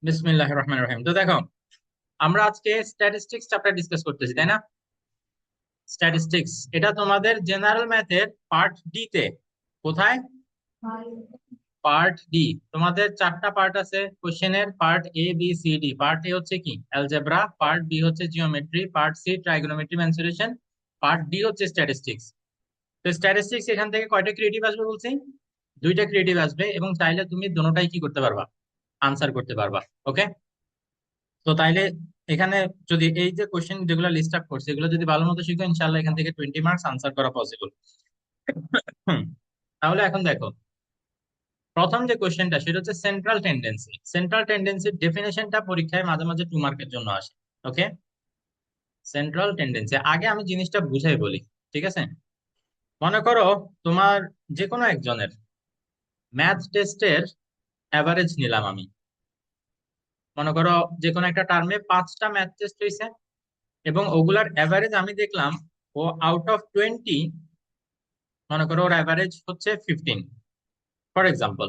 বিসমিল্লাহির রহমানির রহিম। তো দেখো, আমরা আজকে স্ট্যাটিস্টিক্স চ্যাপ্টার ডিসকাস করতেছি, তাই না? স্ট্যাটিস্টিক্স এটা তোমাদের জেনারেল ম্যাথের পার্ট ডি তে। কোথায়? Part D. তোমাদের চারটা পার্ট আছে কোশ্চেনের, part A B C D. Part A হচ্ছে কি অ্যালজেব্রা, পার্ট বি হচ্ছে geometry, part C trigonometry mensuration, part D হচ্ছে স্ট্যাটিস্টিক্স। তো স্ট্যাটিস্টিক্স এখান থেকে কয়টা ক্রিয়েটিভ আসবে বলছি? দুইটা ক্রিয়েটিভ আসবে, এবং চাইলে তুমি দুটোটাই কি করতে পারবা, আনসার করতে পারবা। ওকে। তো তাইলে এখানে যদি এই যে কোশ্চেন যেগুলো লিস্ট আপ করছে এগুলো যদি ভালো মতো শিখো, ইনশাল্লাহ এখান থেকে 20 মার্কস আনসার করা পসিবল। তাহলে এখন দেখো, প্রথম যে কোশ্চেনটা সেটা হচ্ছে সেন্ট্রাল টেন্ডেন্সি। সেন্ট্রাল টেন্ডেন্সির ডেফিনেশনটা পরীক্ষায় মাঝে মাঝে 2 মার্কের জন্য আসে। ওকে। সেন্ট্রাল টেন্ডেন্সি আগে আমি জিনিসটা বুঝাই বলি, ঠিক আছে? মনে করো তোমার যে কোনো একজনের ম্যাথ টেস্টের অ্যাভারেজ নিলাম আমি। মনে করো যে কোনো একটা টার্মে 5টা ম্যাথ টেস্ট হয়েছে, এবং ওগুলার অ্যাভারেজ আমি দেখলাম ও আউট অফ 20, মনে করো ওর অ্যাভারেজ হচ্ছে 15 ফর এক্সাম্পল।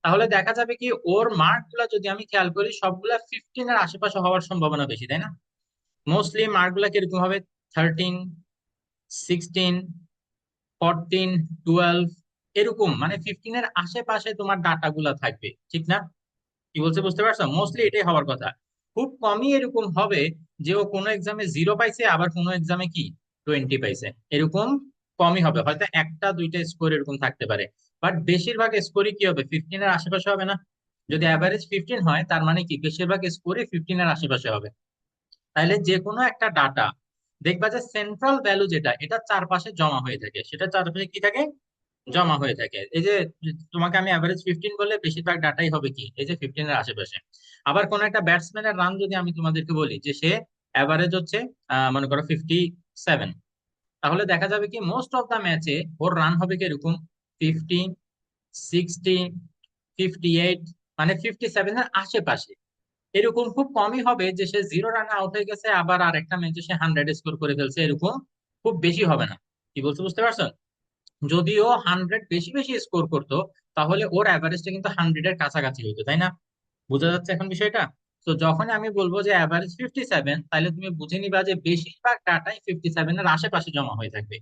তাহলে দেখা যাবে কি ওর মার্ক গুলা যদি আমি খেয়াল করি সবগুলা 15 এর আশেপাশে হওয়ার সম্ভাবনা বেশি, তাই না? মোস্টলি মার্ক গুলা কিরকম হবে? 13, 16, 14, 12, এরকম, মানে 15 এর আশেপাশে তোমার ডাটা গুলা থাকবে, ঠিক না? কি বলছে বুঝতে পারছো? মোস্টলি এটাই হওয়ার কথা। খুব কমই এরকম হবে যে ও কোনো এক্সামে 0 পাইছে, আবার কোনো এক্সামে কি 20 পাইছে, এরকম কমই হবে। হয়তো একটা দুইটা স্কোর এরকম থাকতে পারে, বাট বেশিরভাগ স্কোরই কি হবে, 15 এর আশেপাশে হবে না? যদি অ্যাভারেজ 15 হয় তার মানে কি বেশিরভাগ স্কোরই 15 এর আশেপাশে হবে। তাহলে যে কোনো একটা ডাটা দেখবা যে সেন্ট্রাল ভ্যালু যেটা, এটা চারপাশে জমা হয়ে থাকে, সেটা চারপাশে কি থাকে, জমা হয়ে থাকে। এই যে তোমাকে আমি অ্যাভারেজ 15 বললে বেশিরভাগ ডাটাই হবে কি এই যে 15 এর আশেপাশে। আবার কোন একটা ব্যাটসম্যানের রান যদি আমি তোমাদেরকে বলি যে সে অ্যাভারেজ হচ্ছে মনে করো 57, তাহলে দেখা যাবে কি মোস্ট অফ দা ম্যাচে ওর রান হবে কি এরকম 50, 60, 58, মানে 57 এর আশেপাশে। এরকম খুব কমই হবে যে সে 0 রানে আউট হয়ে গেছে আবার আর একটা ম্যাচে সে 100 স্কোর করে ফেলছে, এরকম খুব বেশি হবে না। কি বলছো বুঝতে পারছো? যদিও 100 বেশি বেশি স্কোর করতো তাহলে ওর অ্যাভারেজটা কিন্তু 100 এর কাছাকাছি হইতো, তাই না? বোঝা যাচ্ছে এখন বিষয়টা? তো যখন আমি বলবো যে অ্যাভারেজ 57, তাহলে তুমি বুঝে নিবা যে বেশিরভাগ ডাটাই 57 এর আশেপাশে জমা হয়ে থাকবে।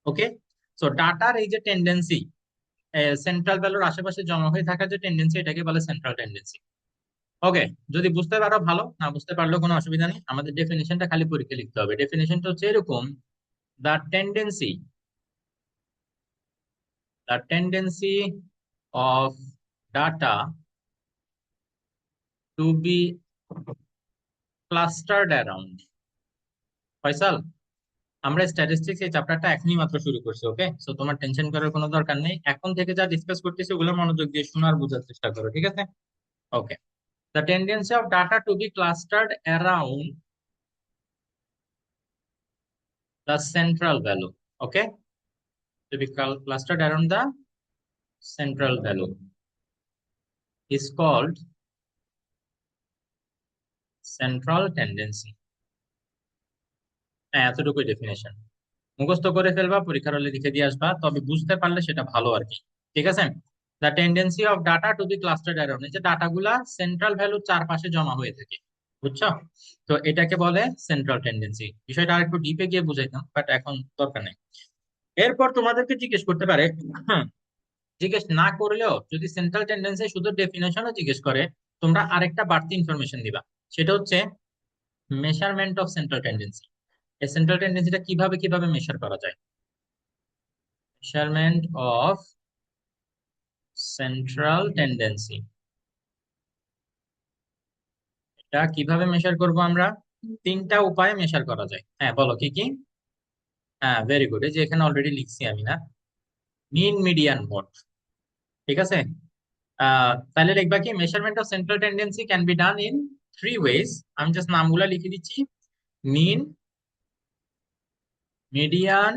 ওকে। সো ডাটার এই যে টেন্ডেন্সি, সেন্ট্রাল ভ্যালুর আশেপাশে জমা হয়ে থাকার যে টেন্ডেন্সি, এটাকে বলে সেন্ট্রাল টেন্ডেন্সি। ওকে। যদি বুঝতে পারো ভালো, না বুঝতে পারলেও কোনো অসুবিধা নেই, আমাদের ডেফিনেশনটা খালি পরীক্ষা লিখতে হবে। ডেফিনেশনটা হচ্ছে এরকম: the tendency, of data to be clustered around. Faisal, আমরা স্ট্যাটিস্টিক্স এই চ্যাপ্টারটা এখনই মাত্র শুরু করছি। ওকে, সো তোমার টেনশন করার কোনো দরকার নেই। এখন থেকে যা ডিসকাস করতেছি ওগুলো মনোযোগ দিয়ে শোনার বোঝার চেষ্টা করো, ঠিক আছে? Okay. The tendency of data to be clustered around the central value. Okay, to be clustered around the central value is called central tendency. হ্যাঁ, এতটুকুই ডেফিনেশন। মুখস্থ করে ফেলবা, পরীক্ষার হলে লিখে দিয়ে আসবা, তবে বুঝতে পারলে সেটা ভালো আর কি। ঠিক আছে? The tendency of data to be clustered around, এই যে ডাটাগুলা সেন্ট্রাল ভ্যালুর চারপাশে জমা হয়ে থাকে, বুঝছো? তো এটাকে বলে সেন্ট্রাল টেন্ডেন্সি। বিষয়টা আর একটু ডিপে গিয়ে বুঝাইতাম, বাট এখন দরকার নেই। এরপর তোমাদেরকে জিজ্ঞেস করতে পারে, হুম, জিজ্ঞেস না করলেও যদি সেন্ট্রাল টেন্ডেন্সি শুধু ডেফিনেশনও জিজ্ঞেস করে, তোমরা আরেকটা বাড়তি ইনফরমেশন দিবা। সেটা হচ্ছে মেজারমেন্ট অফ সেন্ট্রাল টেন্ডেন্সি। এই সেন্ট্রাল টেন্ডেন্সিটা কিভাবে কিভাবে মেজার করা যায়? মেজারমেন্ট অফ সেন্ট্রাল টেন্ডেন্সি, এটা কিভাবে মেজার করব আমরা? তিনটা উপায়ে মেজার করা যায়। হ্যাঁ, বলো কি কি? হ্যাঁ, ভেরি গুড, এই যে এখানে অলরেডি লিখছি আমি না, মিন মিডিয়ান মোড। ঠিক আছে। তাহলে লিখবা কি measurement of central tendency can be done in 3 ways. আমি জাস্ট নামগুলা লিখে দিচ্ছি: মিন, মিডিয়ান,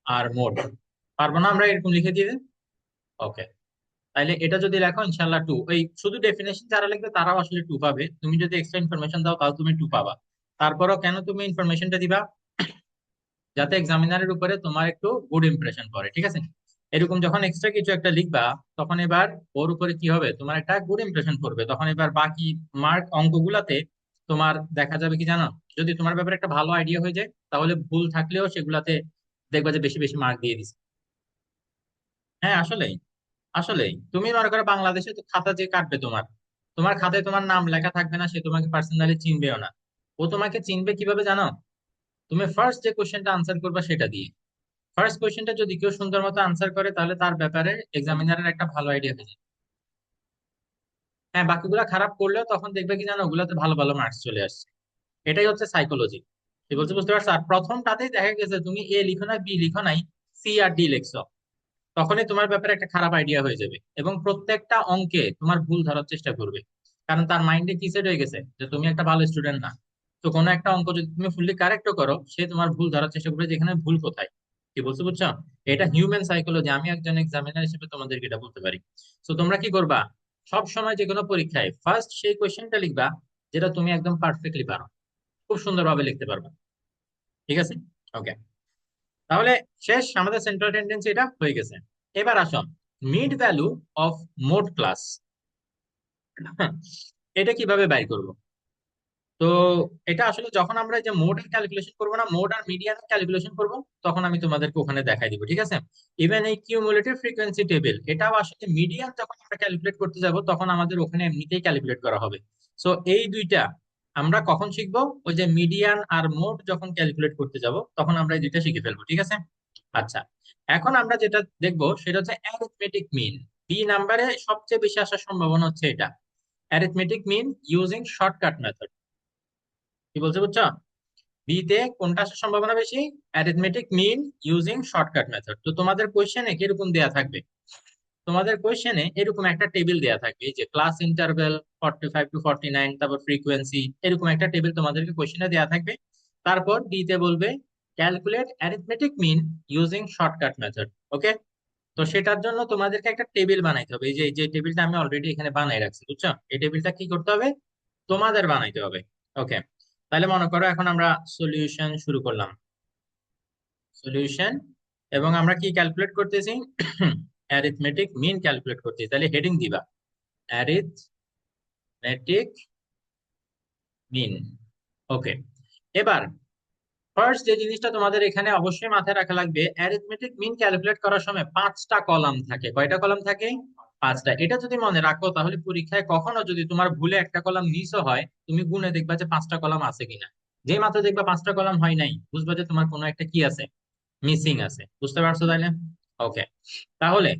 আর মোড। পারবো না আমরা এরকম লিখে দিতে? ওকে। তাইলে এটা যদি লেখো ইনশাল্লাহ 2, ওই শুধু ডেফিনেশন যারা লিখবে তারাও আসলে 2 পাবে, তুমি যদি এক্সট্রা ইনফরমেশন দাও তাও তুমি 2 পাবা। তারপরও কেন তুমি ইনফরমেশনটা দিবা? যাতে এক্সামিনারের উপরে তোমার একটু গুড ইমপ্রেশন পড়ে, ঠিক আছে? এরকম যখন এক্সট্রা কিছু একটা লিখবা, তখন এবার ওর উপরে কি হবে, তোমার একটা গুড ইমপ্রেশন পড়বে। তখন এবার বাকি মার্ক অঙ্কগুলাতে তোমার দেখা যাবে কি জানো, যদি তোমার ব্যাপারে একটা ভালো আইডিয়া হয়ে যায়, তাহলে ভুল থাকলেও সেগুলাতে দেখবা যে বেশি বেশি মার্ক দিয়ে দিচ্ছে। হ্যাঁ, আসলেই। আসলেই তুমি মনে করো বাংলাদেশে তো খাতা যে কাটবে তোমার, তোমার খাতায় তোমার নাম লেখা থাকবে না, সে তোমাকে পার্সোনালি চিনবেও না। ও তোমাকে চিনবে কিভাবে জানো? তুমি ফার্স্ট যে কোশ্চেনটা আনসার করবা সেটা দিয়ে। ফার্স্ট কোশ্চেনটা যদি কেউ সুন্দর মতো আনসার করে, তাহলে তার ব্যাপারে এক্সামিনারের একটা ভালো আইডিয়া হয়ে যায়। হ্যাঁ, বাকিগুলা খারাপ করলেও তখন দেখবে কি জানো, ওগুলাতে ভালো ভালো মার্কস চলে আসছে। এটাই হচ্ছে সাইকোলজি। কি বলছো বুঝতে পারছো? আর প্রথমটাতেই দেখা গেছে তুমি এ লিখো না, বি লিখো নাই, সি আর ডি লিখছো, তখনই তোমার ব্যাপারে একটা খারাপ আইডিয়া হয়ে যাবে, এবং প্রত্যেকটা অঙ্কে তোমার ভুল ধরার চেষ্টা করবে। কারণ তার মাইন্ডে কি সেট হয়ে গেছে যে তুমি একটা ভালো স্টুডেন্ট না। তো কোনো একটা অঙ্ক যদি তুমি ফুললি কারেক্টও করো, সে তোমার ভুল ধরার চেষ্টা করবে, যেখানে ভুল কোথায়। কি বলছো বুঝছো? এটা হিউম্যান সাইকোলজি, আমি একজন এক্সামিনার হিসেবে তোমাদেরকে এটা বলতে পারি। তো তোমরা কি করবা, সব সময় যে কোনো পরীক্ষায় ফার্স্ট সেই কোয়েশ্চেনটা লিখবা যেটা তুমি একদম পারফেক্টলি পারো, খুব সুন্দরভাবে লিখতে পারবা। ঠিক আছে? ওকে। তাহলে শেষ, আমাদের সেন্ট্রাল টেন্ডেন্সি এটা হয়ে গেছে। এবার আসো mid value of mode class. এটা কিভাবে বাই করব? তো এটা আসলে যখন আমরা এই যে মোডের ক্যালকুলেশন করবো না, মোড আর মিডিয়ানের ক্যালকুলেশন করব, তখন আমি তোমাদেরকে ওখানে দেখাই দিব। ঠিক আছে? ইভেন এই কিউমুলেটিভ ফ্রিকোয়েন্সি টেবিল, এটাও আসলে মিডিয়ান যখন আমরা ক্যালকুলেট করতে যাব, তখন আমাদের ওখানে এমনিতেই ক্যালকুলেট করা হবে। সো এই দুইটা আমরা কখন শিখবো? ওই যে মিডিয়ান আর মোড যখন ক্যালকুলেট করতে যাব, তখন আমরা এই দুইটা শিখে ফেলবো। ঠিক আছে? আচ্ছা, এখন আমরা যেটা দেখবো সেটা হচ্ছে অ্যারিথমেটিক মিন। বি নাম্বারে সবচেয়ে বেশি আসার সম্ভাবনা হচ্ছে এটা, arithmetic mean using shortcut method. কি বলছে বুঝছো? বি তে কোনটা আসার সম্ভাবনা বেশি? Arithmetic mean using shortcut method. তো তোমাদের কোশ্চেনে কিরকম দেয়া থাকবে? তোমাদের কোশ্চেনে এরকম একটা টেবিল দেয়া থাকবে, এই যে ক্লাস ইন্টারভেল 45 to 49, তারপর ফ্রিকোয়েন্সি, এরকম একটা টেবিল তোমাদেরকে কোশ্চেনে দেয়া থাকবে। তারপর বি তে বলবে calculate arithmetic mean using shortcut method. Okay? তো সেটার জন্য তোমাদেরকে একটা টেবিল বানাইতে হবে। এই যে টেবিলটা আমি অলরেডি এখানে বানাই রাখছি, বুঝছো? এই টেবিলটা কি করতে হবে? তোমাদের বানাইতে হবে। ওকে। তাহলে মনে করো এখন আমরা সলিউশন শুরু করলাম। সলিউশন, এবং আমরা কি ক্যালকুলেট করতেছি? অ্যারিথমেটিক মিন ক্যালকুলেট করতেছি। তাহলে হেডিং দিবা অ্যারিথমেটিক মিন। ওকে। এবার ফার্স্ট যে জিনিসটা তোমাদের এখানে অবশ্যই মাথায় রাখা লাগবে, অ্যারিথমেটিক মিন ক্যালকুলেট করার সময় 5টা কলাম থাকে। কয়টা কলাম থাকে? 5টা। এটা যদি মনে রাখো, তাহলে পরীক্ষায় কখনো যদি তোমার ভুলে একটা কলাম মিসও হয়, তুমি গুনে দেখবা যে 5টা কলাম আছে কিনা। যে মাত্র দেখবা 5টা কলাম হয় নাই, বুঝবা যে তোমার কোনো একটা কি আছে, মিসিং আছে। বুঝতে পারছো তাইলে? ওকে। তাহলে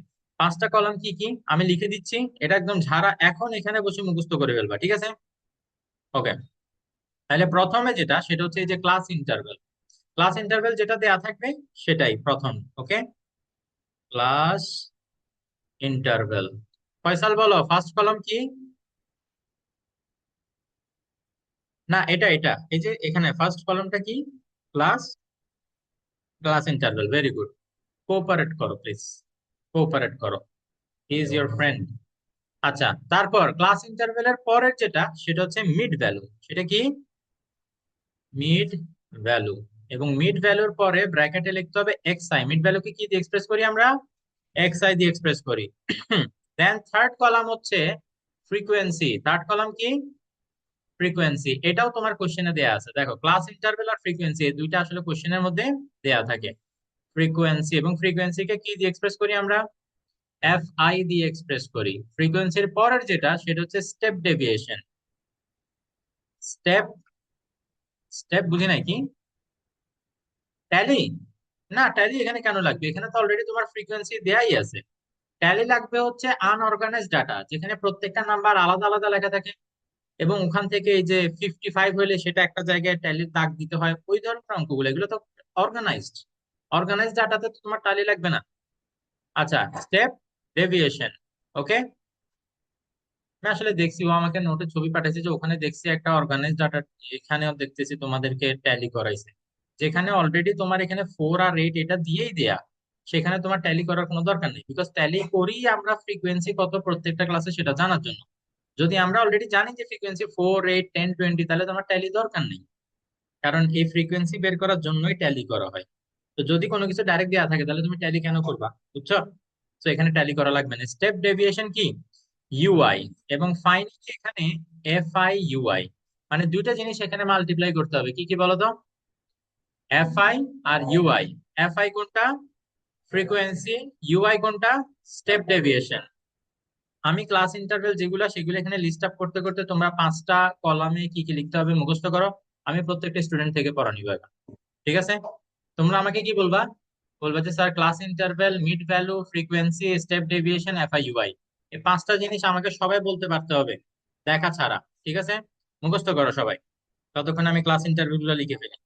5টা কলাম কি কি আমি লিখে দিচ্ছি, এটা একদম ঝাড়া এখন এখানে বসে মুখস্থ করে ফেলবা। ঠিক আছে? ওকে। তাহলে প্রথমে যেটা, সেটা হচ্ছে এই যে ক্লাস ইন্টারভেল। ক্লাস ইন্টারভেল যেটা দেয়া থাকবে সেটাই প্রথম। ওকে, ক্লাস ইন্টারভেল। ফয়সাল বলো ফার্স্ট কলাম কি? না, এটা এই যে এখানে ফার্স্ট কলামটা কি? Class, class interval. Very good. Cooperate করো প্লিজ, কোঅপারেট করো, হি ইজ ইওর ফ্রেন্ড। আচ্ছা, তারপর ক্লাস ইন্টারভেলের পরের যেটা, সেটা হচ্ছে মিড ভ্যালু। সেটা কি? Mid value. এবং মিড ভ্যালুর পরে ব্র্যাকেটে লিখতে হবে এক্স আই। মিড ভ্যালুকে কি দিয়ে এক্সপ্রেস করি আমরা? এক্স আই দিয়ে এক্সপ্রেস করি। দেন থার্ড কলাম হচ্ছে ফ্রিকোয়েন্সি। থার্ড কলাম কি? ফ্রিকোয়েন্সি। এটাও তোমার কোশ্চেনে দেয়া আছে। দেখো, ক্লাস ইন্টারভেল আর ফ্রিকোয়েন্সি এই দুইটা আসলে কোশ্চেনের মধ্যে দেয়া থাকে। ফ্রিকোয়েন্সি, এবং ফ্রিকোয়েন্সিকে কি দিয়ে এক্সপ্রেস করি আমরা? এফ আই দিয়ে এক্সপ্রেস করি। ফ্রিকোয়েন্সির পরের যেটা, সেটা হচ্ছে স্টেপ ডেভিয়েশন। স্টেপ, স্টেপ বুঝি নাই কি? ট্যালি? না, ট্যালি এখানে কেন লাগবে? এখানে তো অলরেডি তোমার ফ্রিকোয়েন্সি দেয়াই আছে। ট্যালি লাগবে হচ্ছে আনঅর্গানাইজ ডাটা, যেখানে প্রত্যেকটা নাম্বার আলাদা আলাদা লেখা থাকে, এবং ওখান থেকে এই যে 55 হলে সেটা একটা জায়গায় ট্যালির দাগ দিতে হয়, ওই ধরনের অঙ্কগুলো, এগুলো তো অর্গানাইজড। অর্গানাইজড ডাটাতে তো তোমার ট্যালি লাগবে না। আচ্ছা, স্টেপ ডেভিয়েশন। ওকে। আমি আসলে দেখছি, ও আমাকে নোটে ছবি পাঠাইছে, যে ওখানে দেখছি একটা অর্গানাইজড ডাটা, এখানেও দেখতেছি তোমাদেরকে ট্যালি করাইছে, যেখানে অলরেডি তোমার এখানে 4 আর 8 এটা দিয়েই দেয়া। সেখানে তোমার ট্যালি করার কোনো দরকার নেই, বিকজ ট্যালি করি আমরা ফ্রিকোয়েন্সি কত প্রত্যেকটা ক্লাসে সেটা জানার জন্য। যদি আমরা অলরেডি জানি যে ফ্রিকোয়েন্সি 4, 8, 10, 20, তাহলে তোমার ট্যালি দরকার নেই। কারণ এই ফ্রিকোয়েন্সি বের করার জন্যই ট্যালি করা হয়। তো যদি কোনো কিছু ডাইরেক্ট দেওয়া থাকে, তাহলে তুমি ট্যালি কেন করবা? বুঝছো? তো এখানে ট্যালি করা লাগবে না। স্টেপ ডেভিয়েশন কি? ইউআই। এবং ফাইনালি এখানে এফআই ইউআই, মানে দুইটা জিনিস এখানে মাল্টিপ্লাই করতে হবে। কি কি বলতো? এফআই আর ইউআই। এফআই কোনটা? ফ্রিকোয়েন্সি। ইউআই কোনটা? Step deviation. আমি ক্লাস ইন্টারভেল যেগুলো সেগুলো এখানে লিস্ট আপ করতে করতে তোমরা 5টা কলামে কি কি লিখতে হবে মুখস্থ করো। আমি প্রত্যেকটা স্টুডেন্ট থেকে পড়া নিবো এখন। ঠিক আছে? তোমরা আমাকে কি বলবা? বলবা যে sir class interval, mid value, frequency, step deviation, FI UI, এই 5টা জিনিস আমাকে সবাই বলতে পারতে হবে, দেখা ছাড়া। ঠিক আছে? মুখস্থ করো সবাই, ততক্ষণ আমি ক্লাস ইন্টারভিউ গুলো লিখে ফেলি।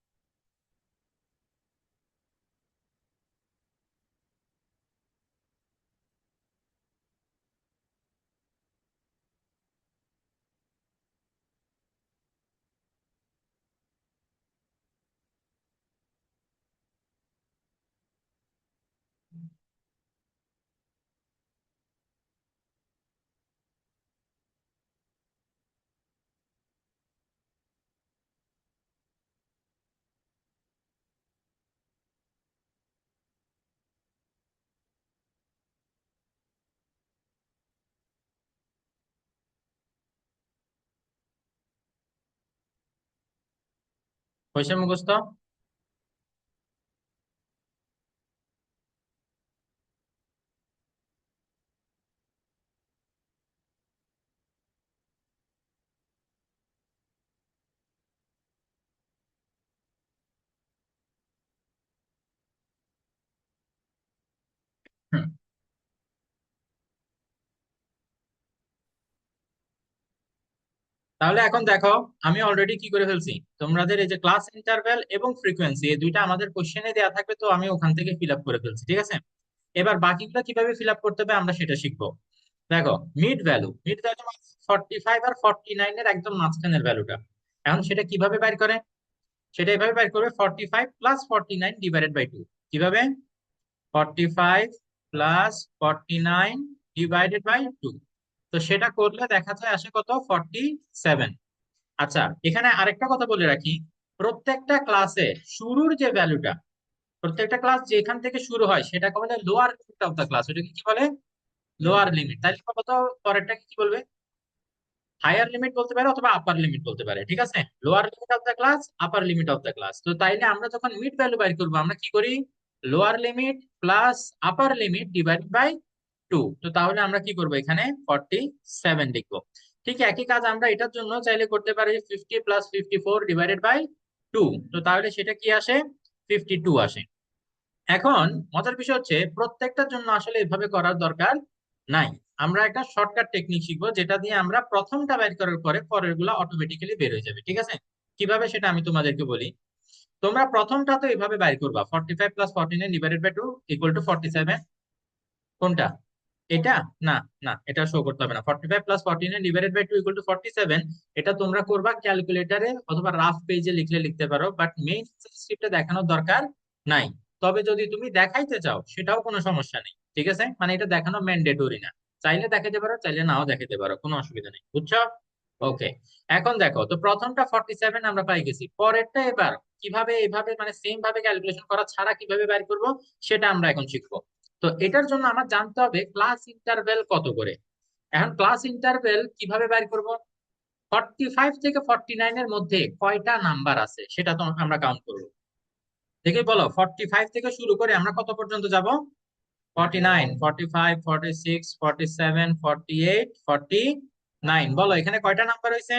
হয়েছে মুখস্থ? হুম। তাহলে এখন দেখো, আমি অলরেডি কি করে ফেলছি, তোমাদের এই যে ক্লাস ইন্টারভেল এবং ফ্রিকোয়েন্সি এই দুইটা আমাদের কোশ্চেনে দেওয়া থাকবে, তো আমি ওখান থেকে ফিল আপ করে ফেলছি। ঠিক আছে? এবার বাকিগুলো কিভাবে ফিল আপ করতে হবে আমরা সেটা শিখবো। দেখো, মিড ভ্যালু, মিড ভ্যালু মানে 45 আর 49 এর একদম মাঝখানের ভ্যালুটা। এখন সেটা কিভাবে বাইর করে? সেটা এভাবে বাইর করবে, 45 প্লাস 49 ডিভাইডেড বাই 2। কিভাবে? 45 প্লাস 49 ডিভাইডেড বাই 2। তো সেটা করলে দেখা যায় আসে কত? 47। আচ্ছা, এখানে আরেকটা কথা বলে রাখি, প্রত্যেকটা ক্লাসে শুরুর যে ভ্যালুটা, প্রত্যেকটা ক্লাস যেখান থেকে শুরু হয় সেটাকে বলে lower limit of the class. ওটাকে কি বলে? Lower limit. তাহলে কত? পরেরটাকে কি বলবে? হায়ার লিমিট বলতে পারে অথবা আপার লিমিট বলতে পারে। ঠিক আছে? Lower limit of the class, upper limit of the class. তো তাইলে আমরা যখন মিড ভ্যালু বাইর করবো আমরা কি করি? Lower limit plus upper limit divide by 2। তো তাহলে আমরা কি করবো? এখানে 47 লিখবো। ঠিক একই কাজ আমরা এটার জন্য চাইলে করতে পারি, 50 প্লাস 54 ডিভাইডেড বাই 2। তো তাহলে সেটা কি আসে? 52 আসে। এখন মজার বিষয় হচ্ছে প্রত্যেকটার জন্য আসলে এভাবে করার দরকার নাই। আমরা একটা শর্টকাট টেকনিক শিখবো, যেটা দিয়ে আমরা প্রথমটা বের করার পরে পরের গুলা অটোমেটিক্যালি বের হয়ে যাবে। ঠিক আছে? কিভাবে সেটা আমি তোমাদেরকে বলি। তোমরা প্রথমটা তো এইভাবে বাইর করবা, 45 plus 49 divided by 2 equal to 47। কোনটা? এটা? না, না, এটা শো করতে হবে না। 45 plus 49 divided by 2 equal to 47, এটা তোমরা করবা ক্যালকুলেটরে অথবা রাফ পেজে লিখলে লিখতে পারো, বাট মেইন স্ক্রিপ্টে দেখানোর দরকার নাই। তবে যদি তুমি দেখাইতে চাও সেটাও কোনো সমস্যা নেই। ঠিক আছে? মানে এটা দেখানো ম্যান্ডেটরি না, চাইলে দেখাতে পারো চাইলে নাও দেখাতে পারো, কোনো অসুবিধা নেই। বুঝছো? ওকে। এখন দেখো তো, প্রথমটা 47 আমরা পাই গেছি, পরেরটা এবার কিভাবে এভাবে মানে সেম ভাবে ক্যালকুলেশন করা ছাড়া কিভাবে বের করব সেটা আমরা এখন শিখবো। তো এটার জন্য আমার জানতে হবে ক্লাস ইন্টারভেল কত করে। এখন ক্লাস ইন্টারভেল কিভাবে বের করব? 45 থেকে 49 এর মধ্যে কয়টা নাম্বার আছে সেটা তো আমরা কাউন্ট করবো। দেখে বলো, 45 থেকে শুরু করে আমরা কত পর্যন্ত যাব? 49, 45, 46, 47, 48, 49। বলো এখানে কয়টা নাম্বার হয়েছে?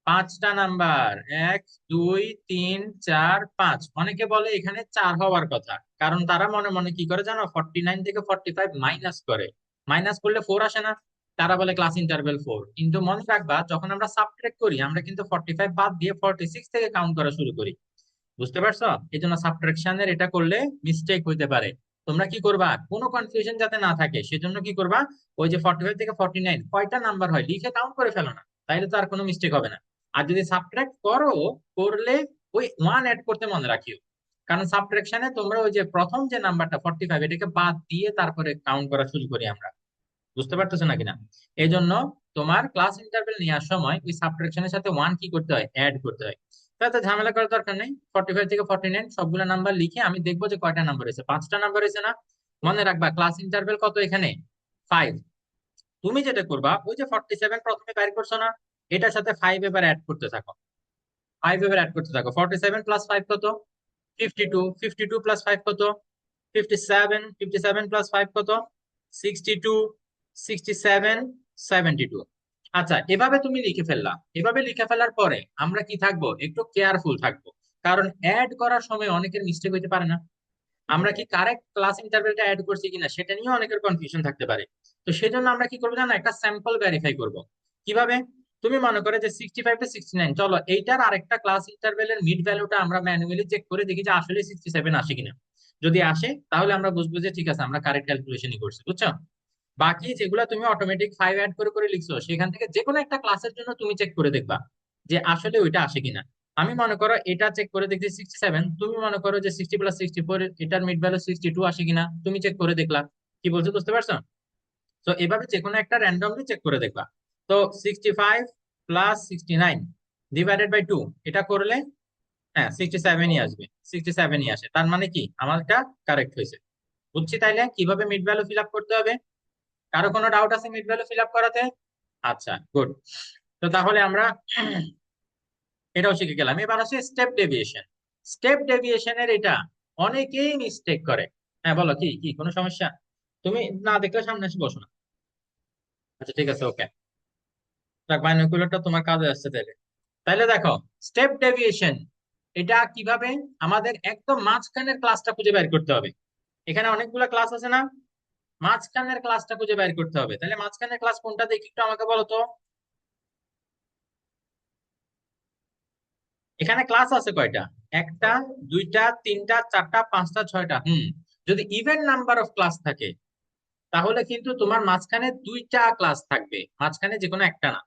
5টা নাম্বার। 1, 2, 3, 4, 5। অনেকে বলে এখানে 4 হওয়ার কথা, কারণ তারা মনে মনে কি করে জানো, 49 থেকে 45 মাইনাস করে। মাইনাস করলে 4 আসে না? তারা বলে ক্লাস ইন্টারভেল 4। কিন্তু মনে রাখবা, যখন আমরা সাবট্রাক্ট করি আমরা কিন্তু 45 বাদ দিয়ে 46 থেকে কাউন্ট করা শুরু করি। বুঝতে পারছো? এই জন্য সাবট্রাকশনের এটা করলে মিস্টেক হইতে পারে। তোমরা কি করবা, কোনো কনফিউশন যাতে না থাকে সেজন্য কি করবা, ওই যে 45 থেকে 49 কয়টা নাম্বার হয় লিখে কাউন্ট করে ফেলো না, তাইলে তো আর কোনো মিস্টেক হবে না। আর যদি সাবট্রাক্ট করো, করলে ওই ওয়ান অ্যাড করতে মনে রাখিও, কারণ সাবট্রাকশনে তোমরা ওই যে প্রথম যে নাম্বারটা 45 এটাকে বাদ দিয়ে তারপরে কাউন্ট করা শুরু করি আমরা। বুঝতে পারতেছো নাকি না? এই জন্য তোমার ক্লাস ইন্টারভেল নেওয়ার সময় ওই সাবট্রাকশনের সাথে ওয়ান কি করতে হয়, অ্যাড করতে হয়। তাতে ঝামেলা করার দরকার নেই। 45 থেকে 49 সবগুলো নাম্বার লিখে আমি দেখবো যে কয়টা নাম্বার হয়েছে, 5টা নাম্বার হয়েছে না? মনে রাখবা ক্লাস ইন্টারভেল কত এখানে 5। তুমি যেটা করবা ওই যে 47 প্রথমে বের করছো না, এটার সাথে 5 এবার অ্যাড করতে থাকো। 5 এবার অ্যাড করতে থাকো, 47 প্লাস 5 কত? 52। 52 প্লাস 5 কত? 57। 57 প্লাস 5 কত? 62। 67। 72। আচ্ছা, এভাবে তুমি লিখে ফেললা। এভাবে লিখে ফেলার পরে আমরা কি থাকবো, একটু কেয়ারফুল থাকবো। কারণ অ্যাড করার সময় অনেকের মিস্টেক হইতে পারে না, আমরা কি কারেক্ট ক্লাস ইন্টারভেলটা অ্যাড করছি কিনা সেটা নিয়ে অনেকের কনফিউশন থাকতে পারে। তো সেজন্য আমরা কি করবো জানো, একটা স্যাম্পল ভেরিফাই করব। কিভাবে? তুমি মনে করে যে 65 to 69, চলো এইটার আরেকটা ক্লাস ইন্টারভেলের মিড ভ্যালুটা আমরা ম্যানুয়ালি চেক করে দেখি যে আসলে 67 আসে কিনা। যদি আসে তাহলে আমরা বুঝবো যে ঠিক আছে, আমরা কারেক্ট ক্যালকুলেশনই করছি, বুঝছো? বাকি যেগুলো তুমি অটোমেটিক 5 অ্যাড করে করে লিখছো, সেখান থেকে যে কোনো একটা ক্লাসের জন্য তুমি চেক করে দেখবা যে আসলে ওইটা আসে কিনা। আমি মনে করো এটা চেক করে দেখছি 67, তুমি মনে করো যে 60 + 64 এটার মিড ভ্যালু 62 আসে কিনা, তুমি চেক করে দেখলা। কি বলছো, বুঝতে পারছো? তো এভাবে যে কোনো একটা র্যান্ডমলি চেক করে দেখবা। তো 65 + 69 ডিভাইডেড বাই 2, এটা করলে হ্যাঁ 67ই আসবে, 67ই আসে, তার মানে কি আমারটা কারেক্ট হয়েছে। বুঝছি তাইলে কিভাবে মিড ভ্যালু ফিল আপ করতে হবে। কারো কোনো ডাউট আছে মিড ভ্যালু ফিল আপ করাতে? আচ্ছা, গুড। তো তাহলে আমরা এটাও শিখে গেলাম। এবার আছে স্টেপ ডেভিয়েশন। স্টেপ ডেভিয়েশনের এটা অনেকেই মিস্টেক করে। হ্যাঁ বলো, কি কি কোনো সমস্যা? তুমি না দেখলে সামনে এসে বসো না। আচ্ছা ঠিক আছে, ওকে। দেখ বাইনোকুলারটা তোমার কাজে আসছে তাইলে। তাইলে দেখো, স্টেপ ডেভিয়েশন এটা কিভাবে, আমাদের একদম মাঝখানের ক্লাসটা খুঁজে বের করতে হবে। এখানে অনেকগুলো ক্লাস আছে না, মাঝখানের ক্লাসটা খুঁজে বের করতে হবে। তাহলে মাঝখানের ক্লাস কোনটা দেখি একটু আমাকে বলো তো। এখানে ক্লাস আছে কয়টা? একটা, দুইটা, তিনটা, চারটা, পাঁচটা, ছয়টা। যদি ইভেন নাম্বার অফ ক্লাস থাকে তাহলে কিন্তু তোমার মাঝখানে দুইটা ক্লাস থাকবে, মাঝখানে যে কোনো একটা না।